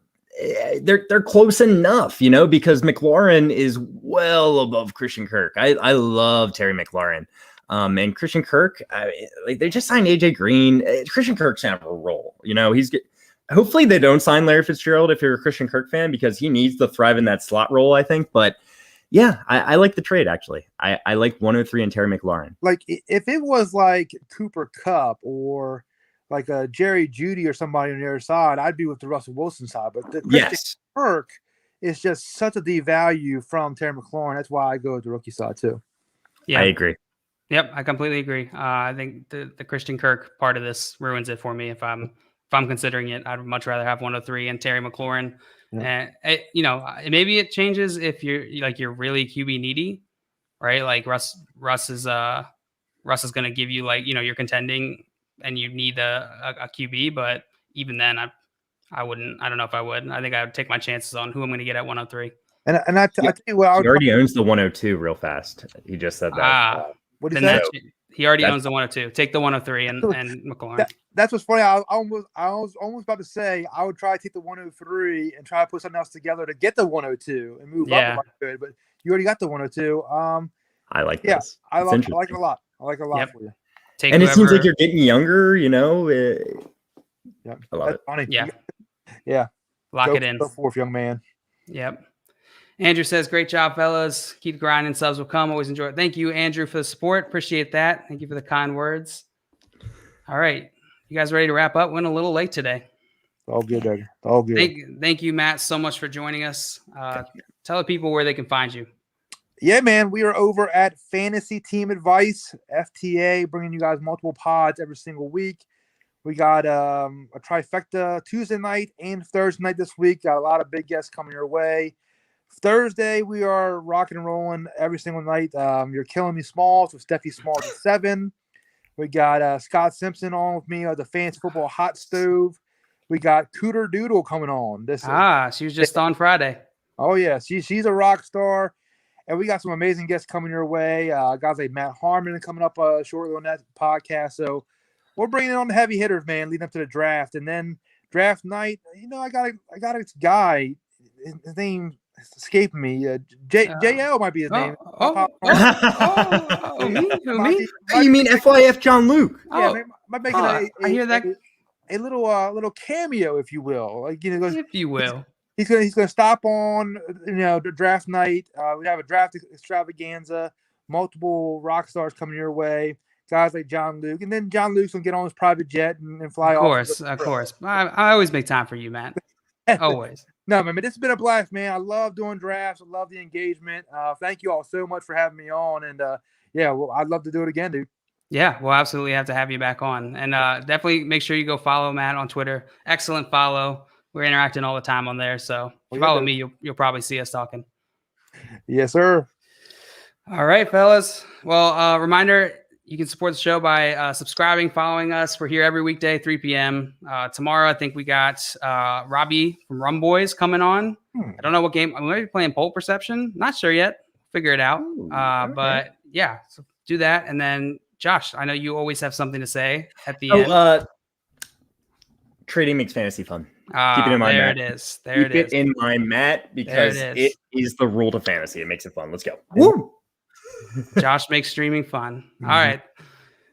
They're close enough, because McLaurin is well above Christian Kirk. I love Terry McLaurin, and Christian Kirk. They just signed AJ Green. Christian Kirk's gonna have a role. Hopefully they don't sign Larry Fitzgerald if you're a Christian Kirk fan, because he needs to thrive in that slot role, I think. But yeah, I like the trade, actually. I like 103 and Terry McLaurin. Like, if it was like Cooper Kupp or like a Jerry Jeudy or somebody on the other side, I'd be with the Russell Wilson side. But the Christian Kirk is just such a devalue from Terry McLaurin. That's why I go with the rookie side, too. Yeah, I agree. Yep, I completely agree. I think the Christian Kirk part of this ruins it for me. If I'm considering it, I'd much rather have 103 and Terry McLaurin. Yeah. And maybe it changes if you're really QB needy, right? Like Russ is going to give you, like, you're contending and you need a QB. But even then, I wouldn't. I don't know if I would. I think I would take my chances on who I'm going to get at 103. And I tell you what, he already owns the 102 real fast. He just said that. What is that? He already owns the 102. Take the 103 and McLaurin. That's what's funny. I was almost about to say I would try to take the 103 and try to put something else together to get the 102 and move up if I could. But you already got the 102. I like this. I like it a lot. I like it a lot for you. It seems like you're getting younger. I love it. Funny. Yeah. Lock it in. Go forth, young man. Yep. Andrew says, great job, fellas. Keep grinding. Subs will come. Always enjoy it. Thank you, Andrew, for the support. Appreciate that. Thank you for the kind words. All right. You guys ready to wrap up? Went a little late today. All good, Edgar. All good. Thank you, Matt, so much for joining us. Tell the people where they can find you. Yeah, man. We are over at Fantasy Team Advice, FTA, bringing you guys multiple pods every single week. We got a trifecta Tuesday night and Thursday night this week. Got a lot of big guests coming your way. Thursday, we are rocking and rolling every single night. You're Killing Me Smalls with Steffi Smalls at 7. We got Scott Simpson on with me, the Fantasy Football Hot Stove. We got Cooter Doodle coming on. She was just on Friday. Oh, yeah. She's a rock star. And we got some amazing guests coming your way. Guys like Matt Harmon coming up shortly on that podcast. So we're bringing on the heavy hitters, man, leading up to the draft. And then draft night, I got a guy. His name escaping me. JL might be his name. Me? You mean FYF John Luke? Yeah, might make I hear that. A little cameo, if you will. If you will. He's gonna stop on the draft night. We have a draft extravaganza, multiple rock stars coming your way. Guys like John Luke, and then John Luke's gonna get on his private jet and fly off. Of course. I always make time for you, Matt. Always. No, man, this has been a blast, man. I love doing drafts. I love the engagement. Thank you all so much for having me on. And I'd love to do it again, dude. Yeah, we'll absolutely have to have you back on. And definitely make sure you go follow Matt on Twitter. Excellent follow. We're interacting all the time on there. So if you follow me, you'll probably see us talking. Yes, sir. All right, fellas. Well, reminder, you can support the show by subscribing, following us. We're here every weekday, 3 p.m. Tomorrow, I think we got Robbie from Rum Boys coming on. I don't know what game. I'm going to be playing Pole Perception. Not sure yet. Figure it out. Okay. But yeah, so do that. And then, Josh, I know you always have something to say at the end. Trading makes fantasy fun. Keep it in mind. There it is. Keep it in mind, Matt, because it is the rule to fantasy. It makes it fun. Let's go. Woo! Josh makes streaming fun. All right.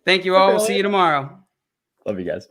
Thank you all. We'll see you tomorrow. Love you guys.